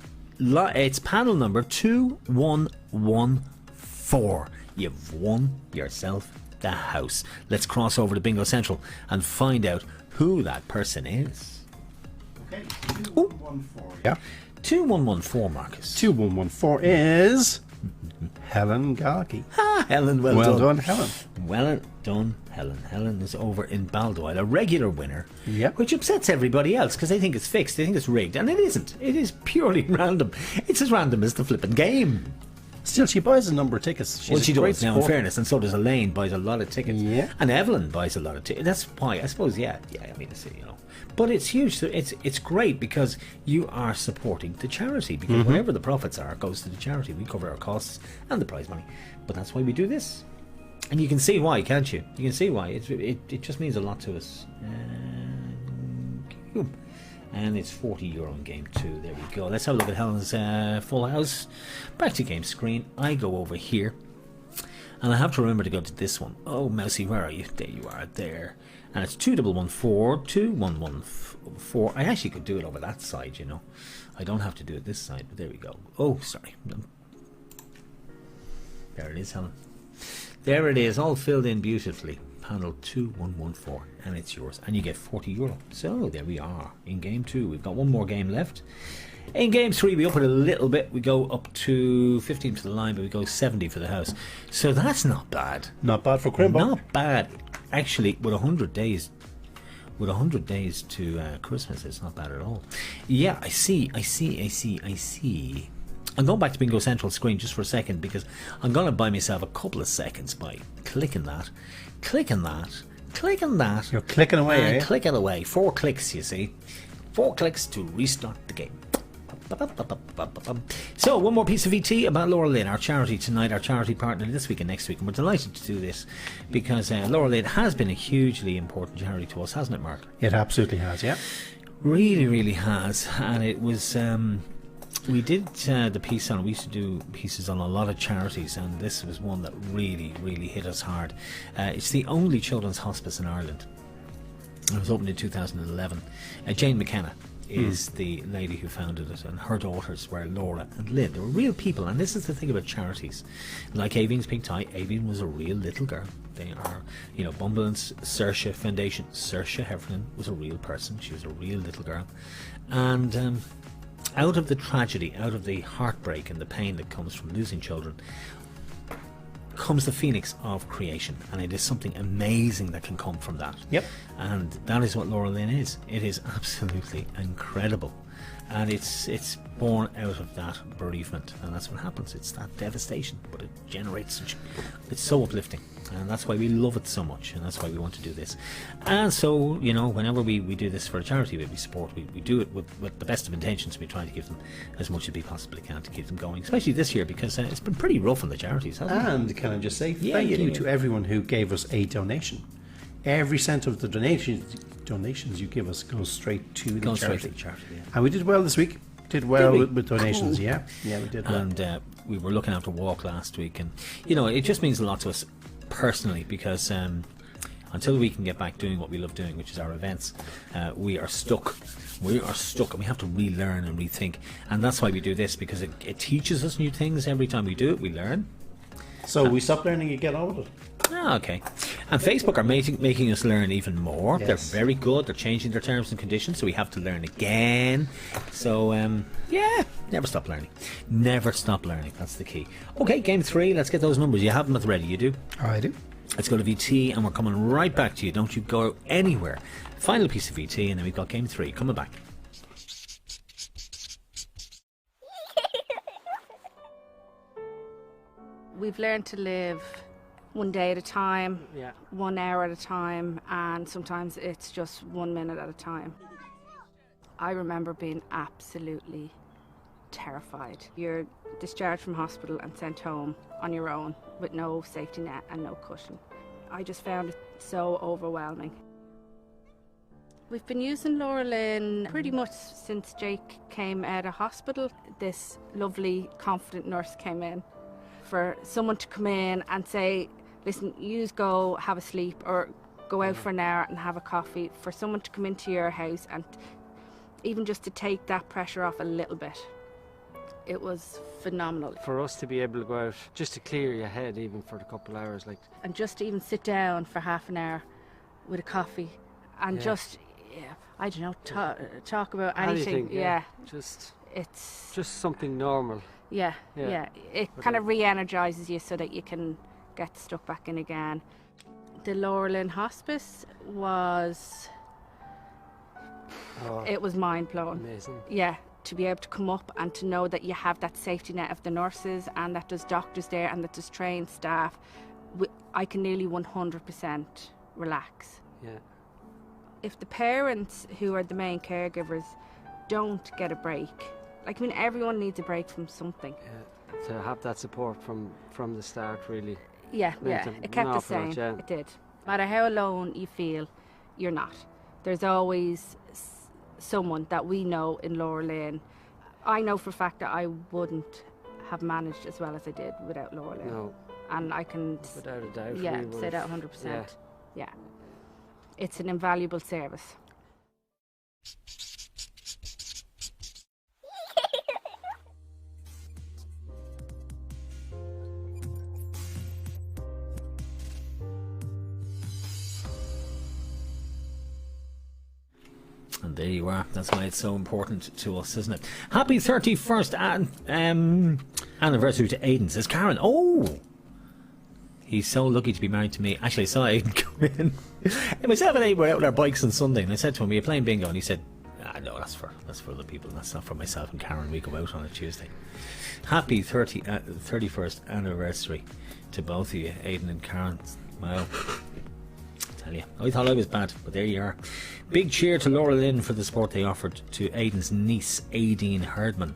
panel number 2114. You've won yourself the house. Let's cross over to Bingo Central and find out who that person is. Okay, 2114. Yeah. 2114, Marcus. 2114 is Helen Galkey. Helen, well Well done. done, Helen. Well done, Helen. Helen is over in Baldoyle, a regular winner, Yep. which upsets everybody else because they think it's fixed, they think it's rigged, and it isn't. It is purely random. It's as random as the flipping game. Still, she buys a number of tickets. She's Well, she a great does now, in supporter. fairness, and so does Elaine. Buys a lot of tickets, Yeah. and Evelyn buys a lot of tickets. That's why I suppose, yeah. I mean, it's, you know, but it's huge. So it's great because you are supporting the charity. Because whatever the profits are goes to the charity. We cover our costs and the prize money, but that's why we do this. And you can see why, can't you? You can see why. It just means a lot to us. And it's €40 in game 2. There we go. Let's have a look at Helen's full house. Back to game screen. I go over here. And I have to remember to go to this one. Oh, Mousy, where are you? There you are, there. And it's 2114, 2114. I actually could do it over that side, you know. I don't have to do it this side, but there we go. Oh, sorry. There it is, Helen. There it is, all filled in beautifully. Panel 2114, and it's yours, and you get €40. So there we are in game 2. We've got one more game left. In game 3 we up it a little bit. We go up to 15 for the line, but we go 70 for the house. So that's not bad. Not bad for Crimbo. Not bad, actually. With 100 days to Christmas, it's not bad at all. Yeah, I see. I'm going back to Bingo Central screen just for a second because I'm going to buy myself a couple of seconds by clicking that, clicking that, clicking that. You're clicking away, and are you? clicking away. 4 clicks, you see. 4 clicks to restart the game. So, one more piece of VT about LauraLynn, our charity tonight, our charity partner this week and next week. And we're delighted to do this because LauraLynn has been a hugely important charity to us, hasn't it, Mark? It absolutely has, yeah. Really, really has. And it was... we did the piece on, we used to do pieces on a lot of charities, and this was one that really, really hit us hard. It's the only children's hospice in Ireland. It was opened in 2011. Jane McKenna is the lady who founded it, and her daughters were Laura and Lynn. They were real people, and this is the thing about charities. Like Avine's Pink Tie, Avine was a real little girl. They are, you know, Bumble and Saoirse Foundation. Saoirse Heffernan was a real person. She was a real little girl. And out of the tragedy, out of the heartbreak and the pain that comes from losing children, comes the phoenix of creation, and it is something amazing that can come from that. Yep. And that is what LauraLynn is. It is absolutely incredible, and it's born out of that bereavement, and that's what happens. It's that devastation, but it generates such, it's so uplifting, and that's why we love it so much, and that's why we want to do this. And so, you know, whenever we do this for a charity, we support, we do it with the best of intentions. We try to give them as much as we possibly can to keep them going, especially this year, because it's been pretty rough on the charities, hasn't it? And can I just say thank you to everyone who gave us a donation. Every cent of the donations you give us goes straight to the charity. Yeah. And we did well this week. Did well with donations, yeah, we did well. And we were looking after Walk last week, and you know, it just means a lot to us personally, because until we can get back doing what we love doing, which is our events, we are stuck, and we have to relearn and rethink, and that's why we do this, because it teaches us new things. Every time we do it, we learn. So we stop learning, you get on with it. Okay. And Facebook are making us learn even more. Yes. They're very good. They're changing their terms and conditions, so we have to learn again. So, yeah, never stop learning. Never stop learning. That's the key. Okay, game 3. Let's get those numbers. You have them at the ready. You do? I do. Let's go to VT, and we're coming right back to you. Don't you go anywhere. Final piece of VT, and then we've got game 3. Coming back. We've learned to live one day at a time, Yeah. 1 hour at a time, and sometimes it's just 1 minute at a time. I remember being absolutely terrified. You're discharged from hospital and sent home on your own with no safety net and no cushion. I just found it so overwhelming. We've been using LauraLynn pretty much since Jake came out of hospital. This lovely, confident nurse came in. For someone to come in and say, listen, you go have a sleep or go out for an hour and have a coffee. For someone to come into your house and even just to take that pressure off a little bit. It was phenomenal. For us to be able to go out, just to clear your head even for a couple of hours, like. And just to even sit down for half an hour with a coffee and just, I don't know, talk about anything. Yeah. It's just something normal. Yeah. It kind of re-energises you so that you can get stuck back in again. The LauraLynn Hospice was... it was mind-blowing. Amazing. Yeah, to be able to come up and to know that you have that safety net of the nurses and that there's doctors there and that there's trained staff. I can nearly 100% relax. Yeah. If the parents who are the main caregivers don't get a break, like, I mean, everyone needs a break from something. Yeah. To have that support from the start, really. Yeah, it kept us sane. It did. No matter how alone you feel, you're not. There's always someone that we know in LauraLynn. I know for a fact that I wouldn't have managed as well as I did without LauraLynn. No. And I can... Without a doubt. Yeah, say that 100%. Yeah. It's an invaluable service. And there you are. That's why it's so important to us, isn't it? Happy 31st anniversary to Aidan, says Karen. Oh! He's so lucky to be married to me. Actually, I saw Aidan come in. And myself and Aidan were out on our bikes on Sunday, and I said to him, "Are you playing bingo?" And he said, No, that's for other people. That's not for myself and Karen. We go out on a Tuesday. Happy 31st anniversary to both of you, Aidan and Karen. Wow. Tell you, I thought I was bad, but there you are. Big cheer to LauraLynn for the support they offered to Aidan's niece, Aideen Herdman.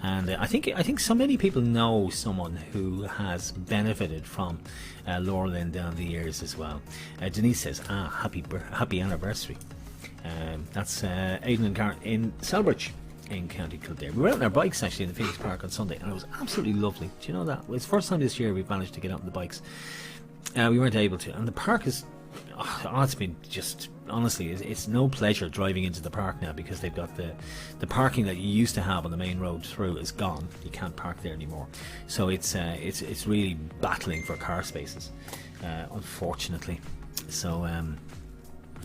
And I think so many people know someone who has benefited from LauraLynn down the years as well. Denise says, happy anniversary. That's Aidan and Karen in Selbridge in County Kildare. We went on our bikes actually in the Phoenix Park on Sunday, and it was absolutely lovely. Do you know that? It's the first time this year we've managed to get out on the bikes. We weren't able to, and the park is it's been just, honestly, it's no pleasure driving into the park now, because they've got the parking that you used to have on the main road through is gone. You can't park there anymore, so it's really battling for car spaces, unfortunately. So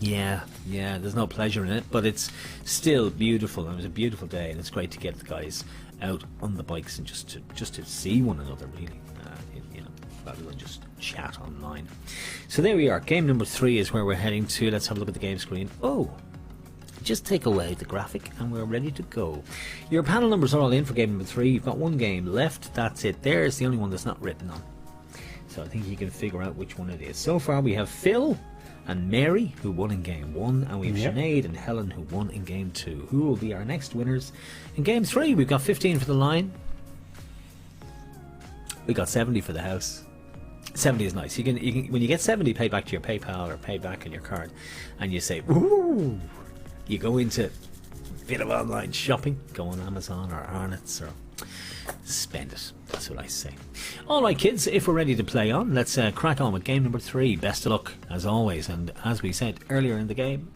yeah, there's no pleasure in it, but it's still beautiful, and it was a beautiful day, and it's great to get the guys out on the bikes and just to see one another, really, rather than just chat online. So there we are. Game number 3 is where we're heading to. Let's have a look at the game screen. Oh, just take away the graphic and we're ready to go. Your panel numbers are all in for game number 3. You've got one game left. That's it. There's the only one that's not written on. So I think you can figure out which one it is. So far we have Phil and Mary, who won in game 1, and we have Sinead and Helen, who won in game 2. Who will be our next winners in game 3? We've got 15 for the line. We got 70 for the house. 70 is nice. You can when you get 70 paid back to your PayPal or paid back on your card, and you say, ooh, you go into a bit of online shopping, go on Amazon or Arnott's, or spend it. That's what I say. Alright kids, if we're ready to play on, let's crack on with game number 3. Best of luck as always, and as we said earlier in the game,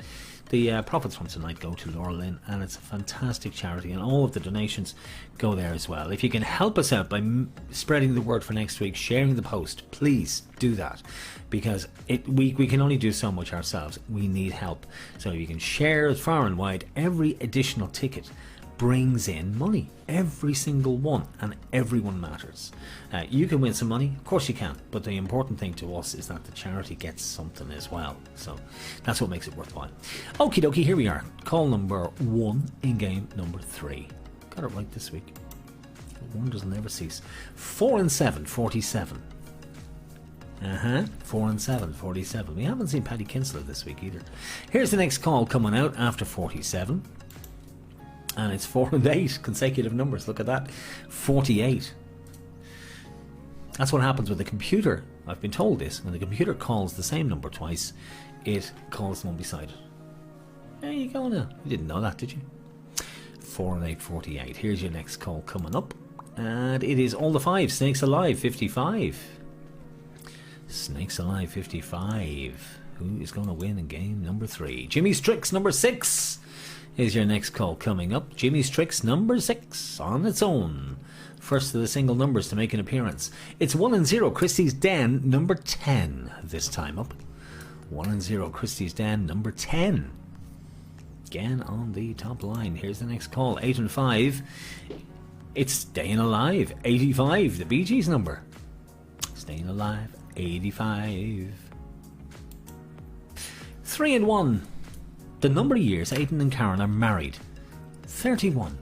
the profits from tonight go to LauraLynn, and it's a fantastic charity, and all of the donations go there as well. If you can help us out by spreading the word for next week, sharing the post, please do that, because we can only do so much ourselves. We need help. So if you can share it far and wide, every additional ticket brings in money, every single one, and everyone matters. You can win some money, of course you can, but the important thing to us is that the charity gets something as well, so that's what makes it worthwhile. Okie dokie, here we are, call number 1 in game number 3. Got it right this week. 1 doesn't ever cease. 4 and 7, 47. 4 and 7, 47. We haven't seen Paddy Kinsler this week either. Here's the next call coming out after 47. And it's 4 and 8 consecutive numbers. Look at that. 48. That's what happens with the computer. I've been told this. When the computer calls the same number twice, it calls the one beside it. There you go now. You didn't know that, did you? 4 and 8, 48. Here's your next call coming up. And it is all the 5. Snakes Alive, 55. Snakes Alive, 55. Who is going to win in game number 3? Jimmy's Tricks, number 6. Is your next call coming up. Jimmy's Tricks number 6 on its own. First of the single numbers to make an appearance. It's 1 and 0 Christie's Den number 10 this time up. 1 and 0 Christie's Den number 10. Again on the top line. Here's the next call. 8 and 5. It's Staying Alive, 85, the Bee Gees number. Staying Alive, 85. 3 and 1. The number of years Aidan and Karen are married, 31.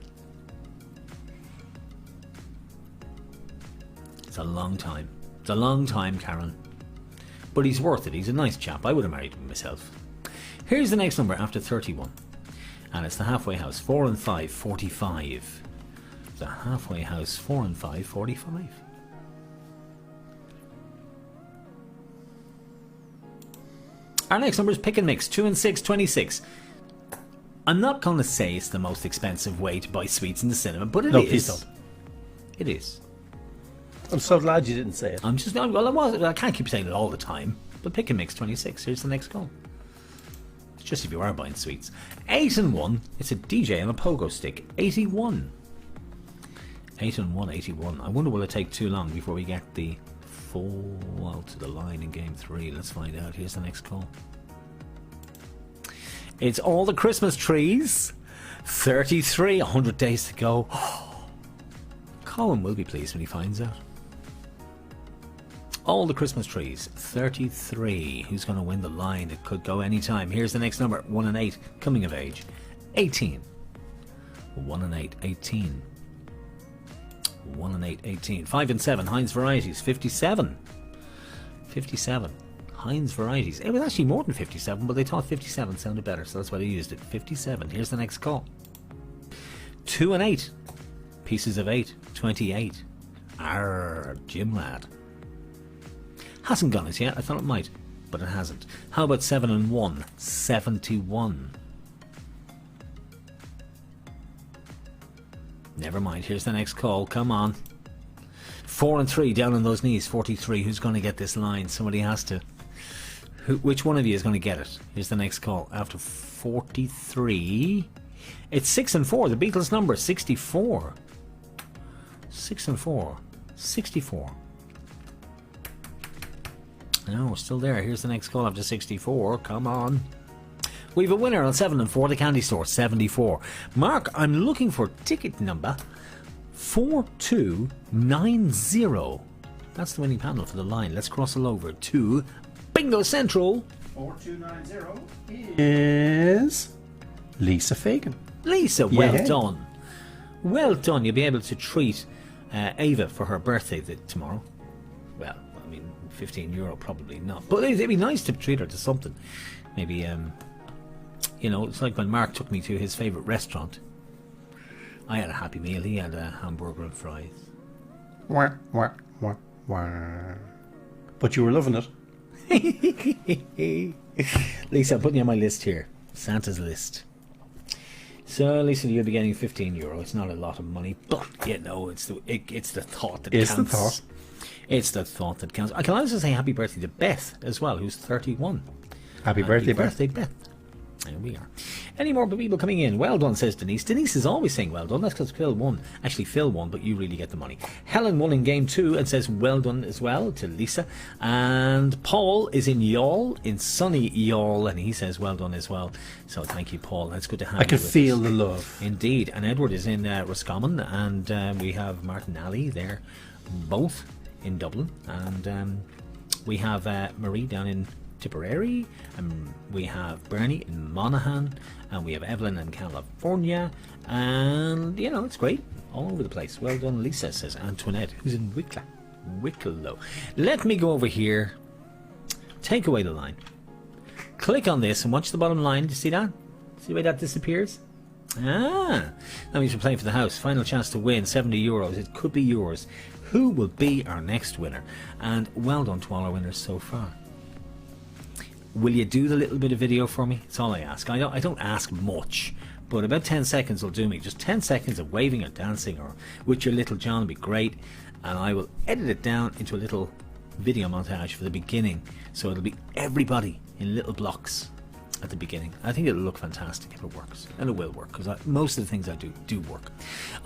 It's a long time. It's a long time, Karen. But he's worth it. He's a nice chap. I would have married him myself. Here's the next number after 31. And it's the halfway house. 4 and 5, 45. The halfway house. 4 and 5, 45. Our next number is Pick and Mix, 2 and 6, 26. I'm not going to say it's the most expensive way to buy sweets in the cinema, but it is. Please don't. It is. I'm so glad you didn't say it. I can't keep saying it all the time, but Pick and Mix, 26. Here's the next call. It's just if you are buying sweets. 8 and 1. It's a DJ on a pogo stick, 81. 8 and 1, 81. I wonder will it take too long before we get the fall out to the line in game 3. Let's find out. Here's the next call. It's All the Christmas Trees, 33. 100 days to go. Colin will be pleased when he finds out. All the Christmas Trees, 33. Who's going to win the line? It could go anytime. Here's the next number. 1 and 8. Coming of Age, 18. 1 and 8, 18. 1 and 8, 18. 5 and 7, Heinz Varieties, 57. 57. Heinz Varieties. It was actually more than 57, but they thought 57 sounded better, so that's why they used it. 57. Here's the next call. 2 and 8. Pieces of 8. 28. Arr, Jim lad. Hasn't gone as yet. I thought it might, but it hasn't. How about 7 and 1? 71. Never mind. Here's the next call. Come on. 4 and 3, down on those knees. 43. Who's going to get this line? Somebody has to. Which one of you is going to get it? Here's the next call. After 43, it's 6 and 4. The Beatles number 64. 6 and 4. 64. No, we're still there. Here's the next call after 64. Come on. We've a winner on 7 and 4. The Candy Store 74. Mark, I'm looking for ticket number 4290. That's the winning panel for the line. Let's cross it over to Bingo Central. 4290 is Lisa Fagan. Lisa, well done. Well done. You'll be able to treat Ava for her birthday tomorrow. Well, I mean, €15 probably not. But it'd be nice to treat her to something. Maybe, you know, it's like when Mark took me to his favourite restaurant. I had a Happy Meal. He had a hamburger and fries. Wah, wah, wah, wah. But you were loving it. Lisa, I'm putting you on my list here. Santa's list. So, Lisa, you'll be getting €15. It's not a lot of money, but you know, it's the thought that counts. It's the thought. It's the thought that counts. I can also say happy birthday to Beth as well, who's 31. Happy birthday, Beth. There we are. Any more people coming in? Well done, says Denise. Denise is always saying well done. That's because Phil won. Actually, Phil won, but you really get the money. Helen won in game 2 and says well done as well to Lisa. And Paul is in Youghal, in sunny Youghal, and he says well done as well. So thank you, Paul. That's good to have you. I can with feel us. the love. Indeed. And Edward is in Roscommon, and we have Martin Alley there, both in Dublin. And we have Marie down in Tipperary, and we have Bernie in Monaghan, and we have Evelyn in California, and you know, it's great all over the place. Well done, Lisa, says Antoinette, who's in Wicklow. Let me go over here, take away the line, click on this and watch the bottom line. Do you see that? See the way that disappears? That means we're playing for the house. Final chance to win €70. It could be yours. Who will be our next winner? And well done to all our winners so far. Will you do the little bit of video for me? That's all I ask. I don't ask much, but about 10 seconds will do me. Just 10 seconds of waving or dancing or with your little John will be great, and I will edit it down into a little video montage for the beginning, so it'll be everybody in little blocks at the beginning. I think it'll look fantastic if it works, and it will work, because most of the things I do work.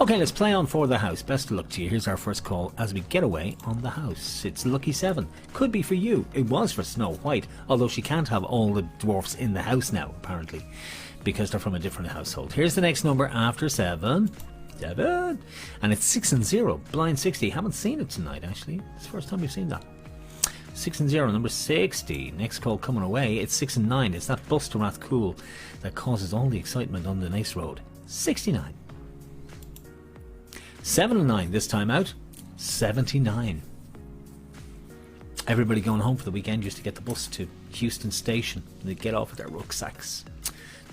Okay, let's play on for the house. Best of luck to you. Here's our first call as we get away on the house. It's Lucky 7. Could be for you. It was for Snow White, although she can't have all the dwarfs in the house now, apparently, because they're from a different household. Here's the next number after 7. And it's 6 and 0. Blind 60. Haven't seen it tonight, actually. It's the first time we've seen that. 6 and 0, number 60. Next call coming away. It's 6 and 9. It's that bus to Rathcoole that causes all the excitement on the nice road. 69. 7 and 9 this time out. 79. Everybody going home for the weekend used to get the bus to Houston Station and they'd get off with their rucksacks.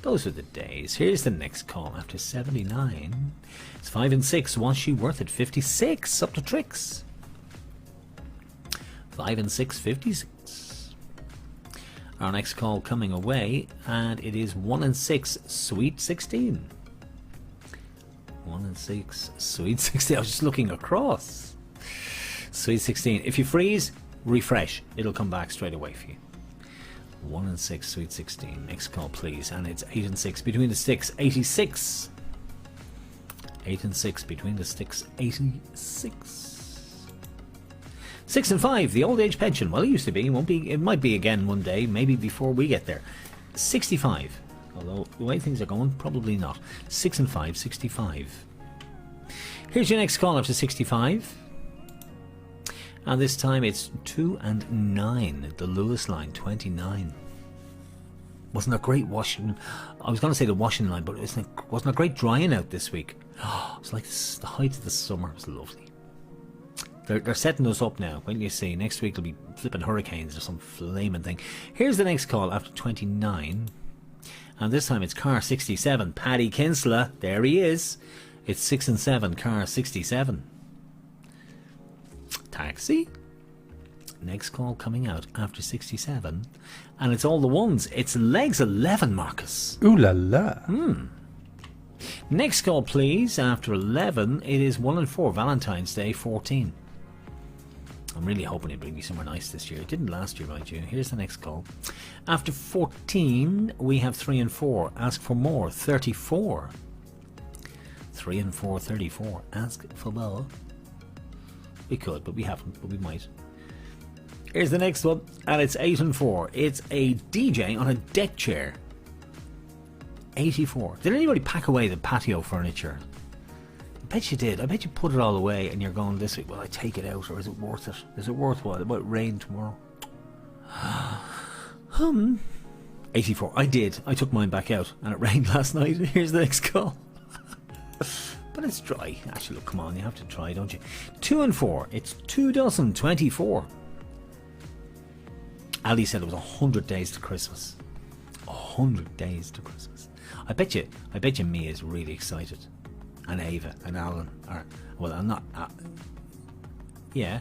Those are the days. Here's the next call after 79. It's 5 and 6. Was she worth it? 56. Up to tricks. 5 and 6, 56. Our next call coming away, and it is 1 and 6, sweet 16. 1 and 6, sweet 16. I was just looking across. Sweet 16. If you freeze, refresh. It'll come back straight away for you. 1 and 6, sweet 16. Next call, please. And it's 8 and 6. Between the sticks, 86. 8 and 6. Between the sticks, 86. 6 and 5, the old age pension. Well, it used to be. It won't be. It might be again one day, maybe before we get there. 65. Although the way things are going, probably not. 6 and 5, 65. Here's your next call after 65. And this time it's 2 and 9. The Lewis line, 29. Wasn't a great washing. I was going to say the washing line, but wasn't a great drying out this week. It's like the height of the summer. It was lovely. They're setting us up now. When you see next week, there'll be flipping hurricanes or some flaming thing. Here's the next call after 29, and this time it's car 67. Paddy Kinsella, there he is. It's 6 and 7. Car 67. Taxi. Next call coming out after 67, and it's all the ones. It's legs 11, Marcus. Ooh la la. Next call, please. After 11, it is 1 and 4. Valentine's Day 14. I'm really hoping it bring me somewhere nice this year. It didn't last year, mind you. Here's the next call. After 14, we have 3 and 4. Ask for more. 34. 3 and 4, 34. Ask for more. We could, but we haven't. But we might. Here's the next one, and it's 8 and 4. It's a DJ on a deck chair. 84. Did anybody pack away the patio furniture? I bet you did. I bet you put it all away and you're going this week, will I take it out or is it worth it? Is it worthwhile? It might rain tomorrow. 84. I did. I took mine back out and it rained last night. Here's the next call. But it's dry. Actually, look, come on, you have to try, don't you? 2 and 4. It's 2 dozen 24. Ali said it was 100 days to Christmas. 100 days to Christmas. I bet you Mia's really excited. And Ava and Alan are, well, I'm not, yeah,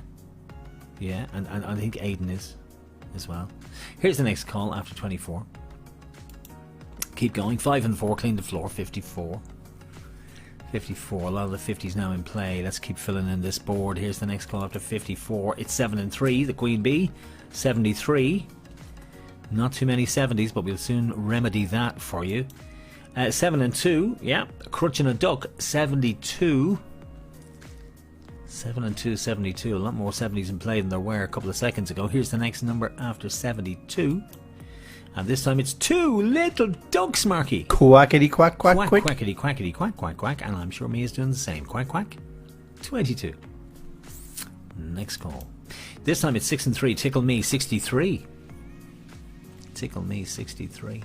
and I think Aidan is as well. Here's the next call after 24. Keep going. 5 and 4, clean the floor. 54. 54, a lot of the 50s now in play. Let's keep filling in this board. Here's the next call after 54. It's 7 and 3, the Queen Bee. 73. Not too many 70s, but we'll soon remedy that for you. 7 and 2, yeah. A crutch and a duck, 72. 7 and 2, 72. A lot more 70s in play than there were a couple of seconds ago. Here's the next number after 72. And this time it's 2 little ducks, Marky. Quackity quack quack Quack, quick. quackity quackity quack quack quack. And I'm sure Mia's doing the same. Quack quack. 22. Next call. This time it's 6 and 3. Tickle me, 63. Tickle me, 63.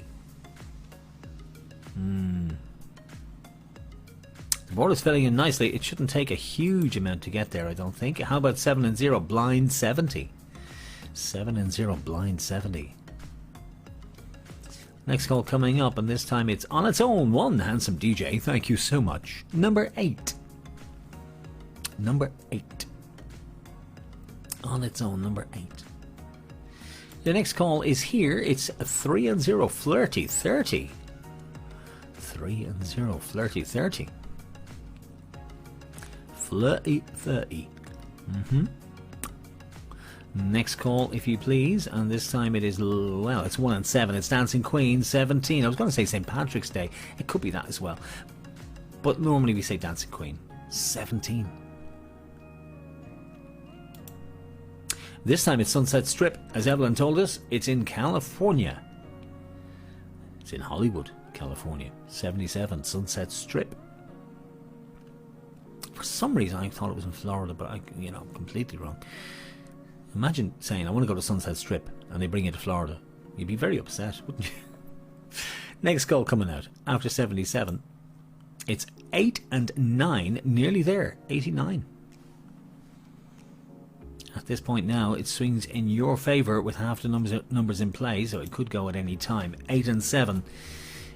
The board is filling in nicely. It shouldn't take a huge amount to get there, I don't think. How about 7 and 0? Blind 70. 7 and 0. Blind 70. Next call coming up, and this time it's on its own. One handsome DJ. Thank you so much. Number 8. Number 8. On its own, number 8. The next call is here. It's 3 and 0. Flirty 30. 3 and 0. Flirty 30. Flirty 30. Next call, if you please, and this time it is, well, it's 1 and 7. It's Dancing Queen 17. I was going to say St. Patrick's Day. It could be that as well, but normally we say Dancing Queen 17. This time it's Sunset Strip, as Evelyn told us. It's in California. It's in Hollywood, California. 77, Sunset Strip. For some reason I thought it was in Florida, but I, completely wrong. Imagine saying, I want to go to Sunset Strip, and they bring you to Florida. You'd be very upset, wouldn't you? Next call coming out after 77. It's 8 and 9, nearly there. 89. At this point now, it swings in your favour with half the numbers in play, so it could go at any time. 8 and 7.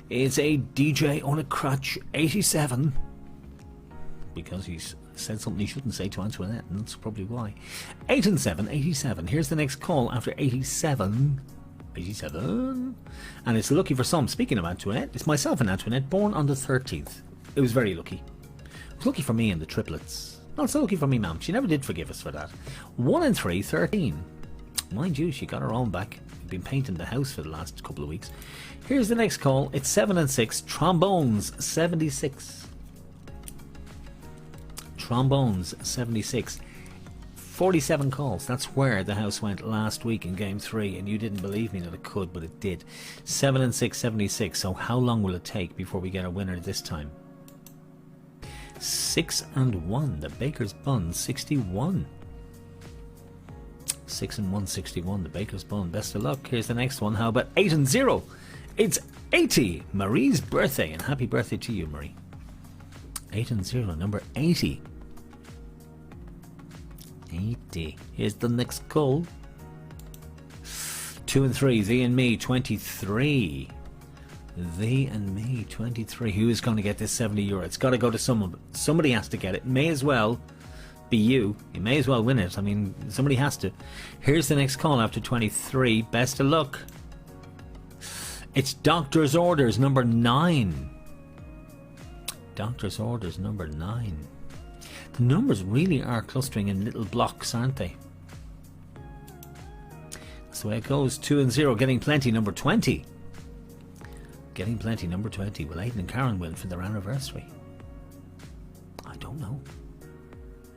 It's a DJ on a crutch. 87. Because he's said something he shouldn't say to Antoinette, and that's probably why. 8 and 7, 87. Here's the next call after 87. 87. And it's lucky for some. Speaking of Antoinette, it's myself and Antoinette, born on the 13th. It was very lucky. It was lucky for me and the triplets. Not so lucky for me, ma'am. She never did forgive us for that. 1 and 3, 13. Mind you, she got her own back. Been painting the house for the last couple of weeks. Here's the next call. It's 7 and 6. Trombones, 76. Trombones, 76. 47 calls. That's where the house went last week in game 3, and you didn't believe me that it could, but it did. 7 and 6, 76. So how long will it take before we get a winner this time? 6 and 1. The Baker's Bun, 61. 6 and 1, 61. The Baker's Bun. Best of luck. Here's the next one. How about 8 and 0? It's 80. Marie's birthday, and happy birthday to you, Marie. 8 and 0, number 80. 80. Here's the next call. 2 and 3, thee and me, 23. Thee and me, 23. Who is going to get this €70? It's got to go to someone. Somebody has to get it. May as well be you. You may as well win it. I mean, somebody has to. Here's the next call after 23. Best of luck. It's Doctor's Orders, number 9. Doctor's Orders, number 9. The numbers really are clustering in little blocks, aren't they? That's the way it goes. 2 and 0, getting plenty, number 20. Getting plenty, number 20. Will Aidan and Karen win for their anniversary? I don't know.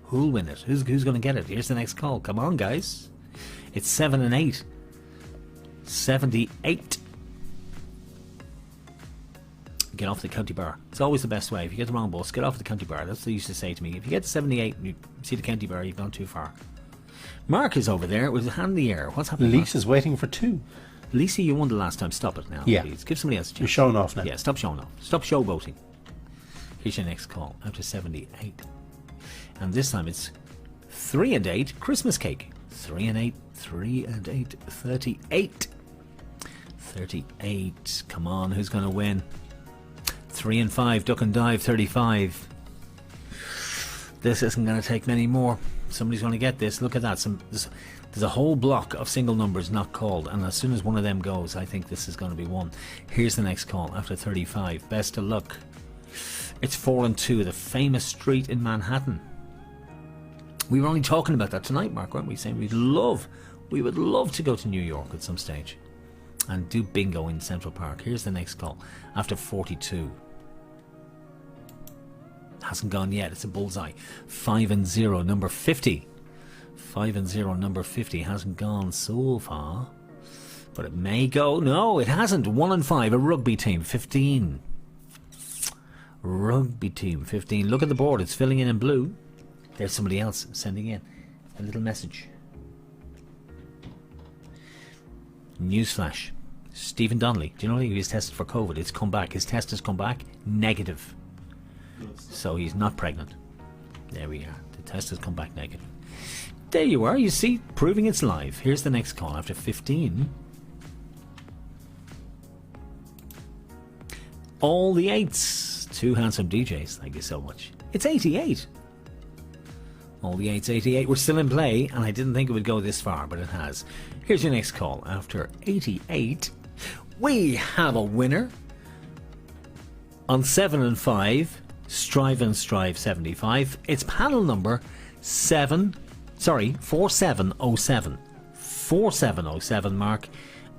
Who'll win it? Who's going to get it? Here's the next call. Come on, guys. It's 7 and 8. 78. Get off the county bar. It's always the best way. If you get the wrong bus, get off the county bar. That's what they used to say to me. If you get to 78 and you see the county bar, you've gone too far. Mark is over there with a hand in the air. What's happening? Lisa's waiting for 2. Lisa, you won the last time. Stop it now, yeah. Please. Give somebody else a chance. You're showing off now. Yeah, stop showing off. Stop showboating. Here's your next call after 78. And this time it's 3 and 8, Christmas cake. 3 and 8, 3 and 8, 38. 38. Come on, who's going to win? 3 and 5, duck and dive, 35. This isn't going to take many more. Somebody's going to get this. Look at that. There's a whole block of single numbers not called, and as soon as one of them goes, I think this is going to be one. Here's the next call after 35. Best of luck. It's 4 and 2, the famous street in Manhattan. We were only talking about that tonight, Mark, weren't we? Saying we would love to go to New York at some stage and do bingo in Central Park. Here's the next call after 42. Hasn't gone yet. It's a bullseye. 5 and 0, number 50. 5 and 0, number 50 hasn't gone so far, but it may go. No, it hasn't. 1 and 5, a rugby team, 15. Rugby team, 15. Look at the board. It's filling in blue. There's somebody else sending in a little message. Newsflash. Stephen Donnelly. Do you know he was tested for COVID? It's come back. His test has come back negative. So he's not pregnant. There we are. The test has come back negative. There you are. You see, proving it's live. Here's the next call after 15. All the 8s. 2 handsome DJs. Thank you so much. It's 88. All the 8s, 88. We're still in play, and I didn't think it would go this far, but it has. Here's your next call after 88. We have a winner on 7 and 5. Strive and Strive 75. It's panel number 4707. 4707, Mark.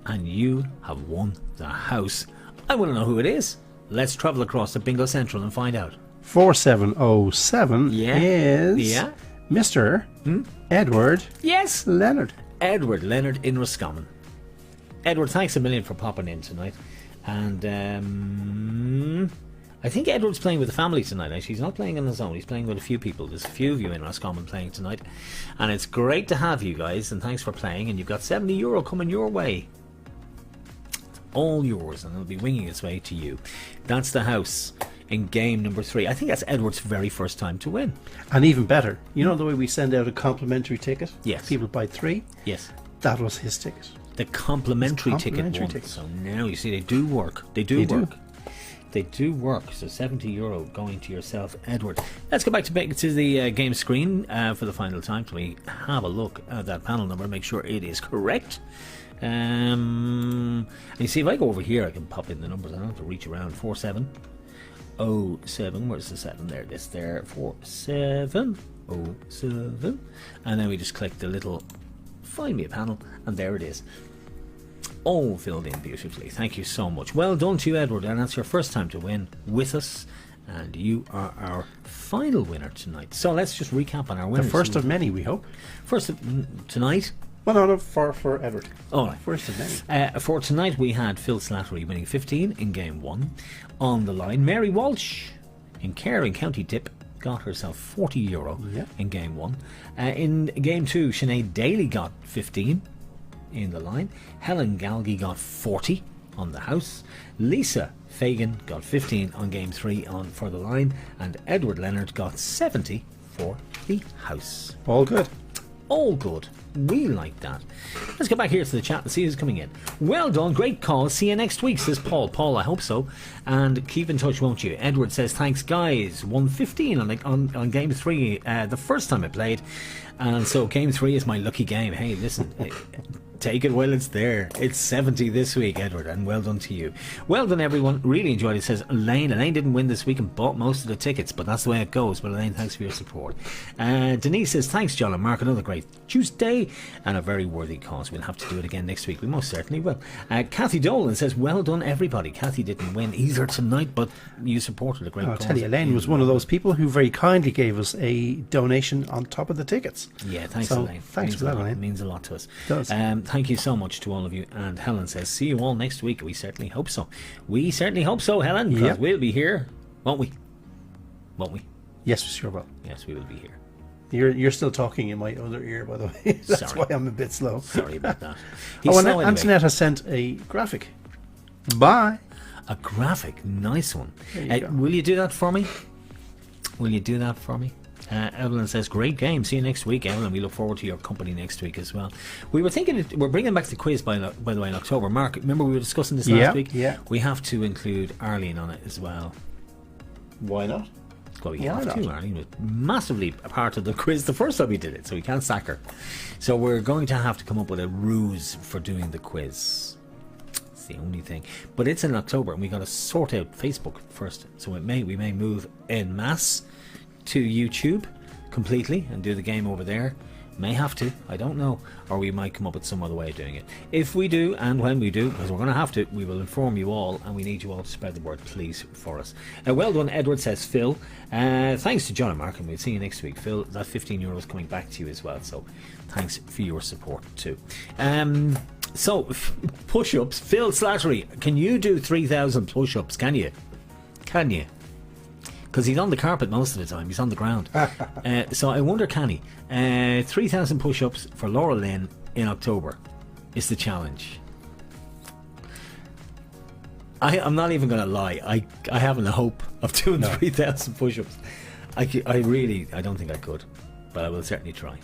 And you have won the house. I want to know who it is. Let's travel across to Bingo Central and find out. 4707 is Mr. Edward Leonard. Edward Leonard in Roscommon. Edward, thanks a million for popping in tonight. And I think Edward's playing with the family tonight. Actually, he's not playing on his own. He's playing with a few people. There's a few of you in Roscommon playing tonight, and it's great to have you guys. And thanks for playing. And you've got €70 coming your way. It's all yours, and it'll be winging its way to you. That's the house in game number 3. I think that's Edward's very first time to win. And even better, you know the way we send out a complimentary ticket? Yes. People buy 3? Yes. That was his ticket. The complimentary ticket one. So now you see they do work. They do work. They do work. So €70 going to yourself, Edward. Let's go back to the game screen for the final time. So we have a look at that panel number, make sure it is correct. And you see, if I go over here, I can pop in the numbers. I don't have to reach around. 4707. Where's the 7 there? This there. 4707. And then we just click the little find me a panel, and there it is. All filled in beautifully. Thank you so much. Well done to you, Edward, and that's your first time to win with us, and you are our final winner tonight. So let's just recap on our winners. The first of many, we hope. First of tonight. Well, no, for Edward. Oh, right. First of many. For tonight, we had Phil Slattery winning 15 in game 1. On the line, Mary Walsh in Care in County Tip got herself €40 in game 1. In game 2, Sinead Daly got 15 in the line. Helen Galgi got 40 on the house. Lisa Fagan got 15 on game 3 on For the Line, and Edward Leonard got 70 for the house. All good. All good. We like that. Let's get back here to the chat and see who's coming in. Well done, great call. See you next week, says Paul. Paul, I hope so. And keep in touch, won't you? Edward says, thanks, guys. 115 on game 3, the first time I played. And so game 3 is my lucky game. Hey, listen, take it while it's there. It's 70 this week, Edward, and well done to you. Well done, everyone. Really enjoyed it, says Elaine. Elaine didn't win this week and bought most of the tickets, but that's the way it goes. But Elaine, thanks for your support. Denise says, thanks, John and Mark. Another great Tuesday and a very worthy cause. We'll have to do it again next week. We most certainly will. Kathy Dolan says, well done, everybody. Kathy didn't win either tonight, but you supported a great cause. I'll tell you, Elaine was one of those people who very kindly gave us a donation on top of the tickets. Yeah, thanks, so, Elaine. Thanks for that, Elaine. It means a lot to us. It does. Thank you so much to all of you. And Helen says, see you all next week. We certainly hope so. We certainly hope so, Helen, because Yep. we'll be here, won't we? Won't we? Yes, we sure will. Yes, we will be here. You're still talking in my other ear, by the way. That's Sorry. why I'm a bit slow. Sorry about that. Oh, and slow anyway. Antoinette has sent a graphic. Bye. A graphic, nice one. There you go. Will you do that for me? Will you do that for me? Evelyn says, great game. See you next week, Evelyn. We look forward to your company next week as well. We were thinking, we're bringing back the quiz, by the way, in October. Mark, remember we were discussing this last week? Yeah. We have to include Arlene on it as well. Why not? Well, we Why have to. not? Arlene was massively a part of the quiz the first time we did it, so we can't sack her. So we're going to have to come up with a ruse for doing the quiz. It's the only thing. But it's in October, and we got to sort out Facebook first. So we may move en masse to YouTube completely and do the game over there. May have to, I don't know, or we might come up with some other way of doing it. If we do, and when we do, because we're going to have to, we will inform you all, and we need you all to spread the word, please, for us. Well done, Edward, says Phil. Thanks to John and Mark, and we'll see you next week. Phil, that €15 coming back to you as well, so thanks for your support too. So push-ups. Phil Slattery, can you do 3,000 push-ups? Can you? Because he's on the carpet most of the time. He's on the ground. So I wonder, can he? 3,000 push-ups for LauraLynn in October is the challenge. I'm not even going to lie. I haven't a hope of doing 3,000 push-ups. I don't think I could, but I will certainly try.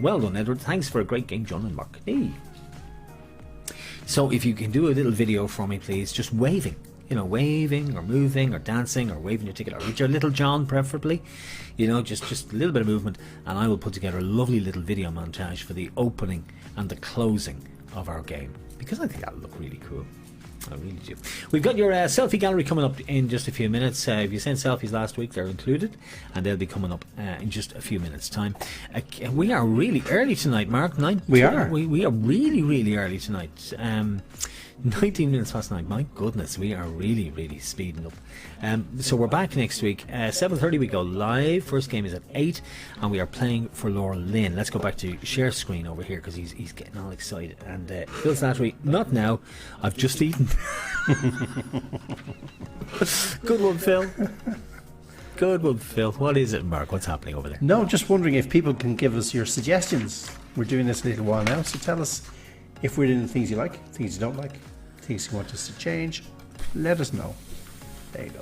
Well done, Edward. Thanks for a great game, John and Mark. Hey. So if you can do a little video for me, please, just waving. Waving or moving or dancing or waving your ticket, or with your little John preferably, just a little bit of movement, and I will put together a lovely little video montage for the opening and the closing of our game, because I think that'll look really cool. I really do. We've got your selfie gallery coming up in just a few minutes. If you sent selfies last week, they're included, and they'll be coming up in just a few minutes' time. We are really early tonight, Mark. We are. We are really, really early tonight. 19 minutes past 9. My goodness, we are really, really speeding up. So we're back next week. 7:30 we go live. First game is at 8, and we are playing for LauraLynn. Let's go back to share screen over here, because he's getting all excited. And Phil Slattery, not now. I've just eaten. Good one, Phil. Good one, Phil. What is it, Mark? What's happening over there? No, just wondering if people can give us your suggestions. We're doing this a little while now, so tell us if we're doing the things you like, things you don't like, things you want us to change. Let us know. There you go.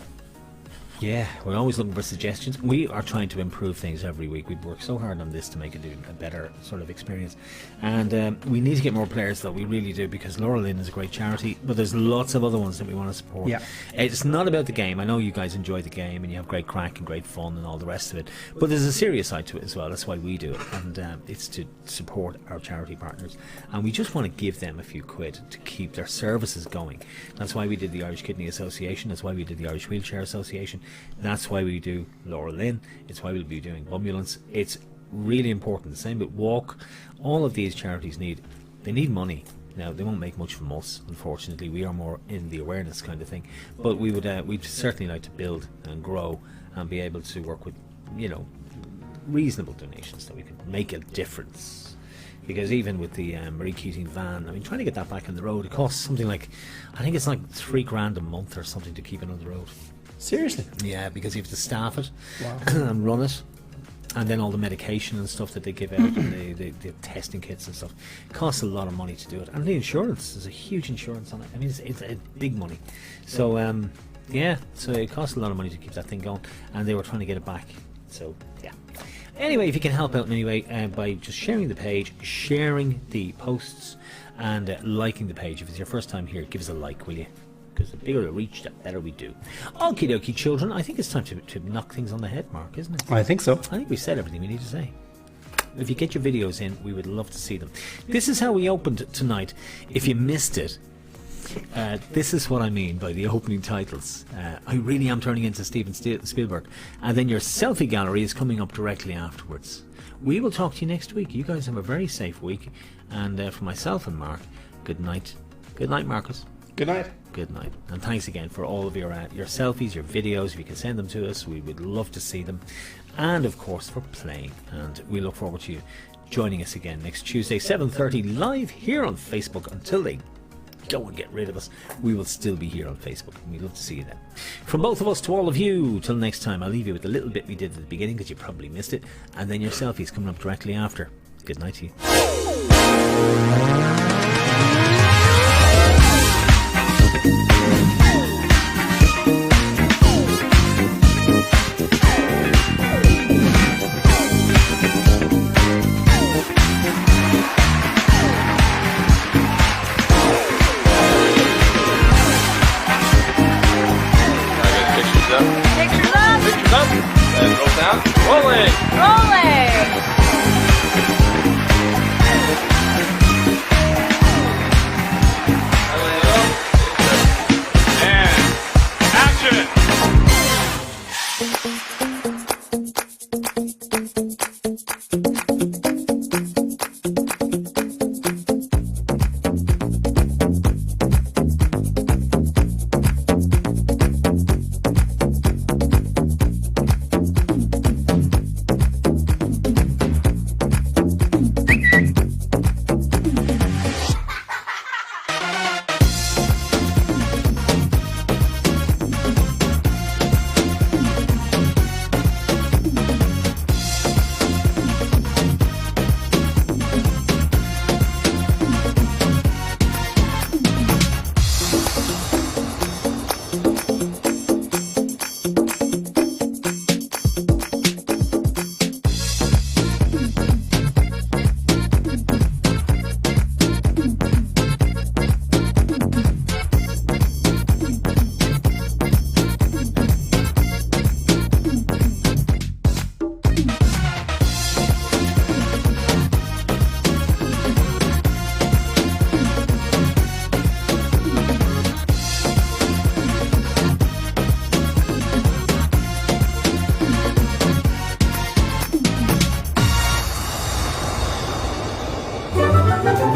Yeah, we're always looking for suggestions. We are trying to improve things every week. We've worked so hard on this to make it a better sort of experience. And we need to get more players, though. We really do, because LauraLynn is a great charity, but there's lots of other ones that we want to support. Yeah. It's not about the game. I know you guys enjoy the game and you have great crack and great fun and all the rest of it, but there's a serious side to it as well. That's why we do it. And it's to support our charity partners. And we just want to give them a few quid to keep their services going. That's why we did the Irish Kidney Association. That's why we did the Irish Wheelchair Association. That's why we do LauraLynn. It's why we'll be doing Ambulance. It's really important. The same with Walk. All of these charities need money. Now, they won't make much from us, unfortunately. We are more in the awareness kind of thing. But we'd certainly like to build and grow and be able to work with, reasonable donations so we can make a difference. Because even with the Marie Keating van, trying to get that back on the road, it costs something like, I think it's like $3,000 a month or something to keep it on the road. Seriously? Yeah, because you have to staff it Wow. and run it. And then all the medication and stuff that they give out, and the testing kits and stuff. It costs a lot of money to do it. And the insurance, there's a huge insurance on it. I mean, it's a big money. So, yeah, so it costs a lot of money to keep that thing going. And they were trying to get it back. So, yeah. Anyway, if you can help out in any way by just sharing the page, sharing the posts, and liking the page. If it's your first time here, give us a like, will you? Because the bigger the reach, the better we do. Okie dokie, children. I think it's time to knock things on the head, Mark, isn't it? I think so. I think we've said everything we need to say. If you get your videos in, we would love to see them. This is how we opened tonight. If you missed it, this is what I mean by the opening titles. I really am turning into Steven Spielberg. And then your selfie gallery is coming up directly afterwards. We will talk to you next week. You guys have a very safe week. And for myself and Mark, good night. Good night, Marcus. Good night. Good night. And thanks again for all of your selfies, your videos. If you can send them to us, we would love to see them. And of course for playing. And we look forward to you joining us again next Tuesday, 7:30, live here on Facebook. Until they go and get rid of us, we will still be here on Facebook. And we'd love to see you then. From both of us to all of you, till next time, I'll leave you with the little bit we did at the beginning, because you probably missed it. And then your selfies coming up directly after. Good night to you. Thank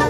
you.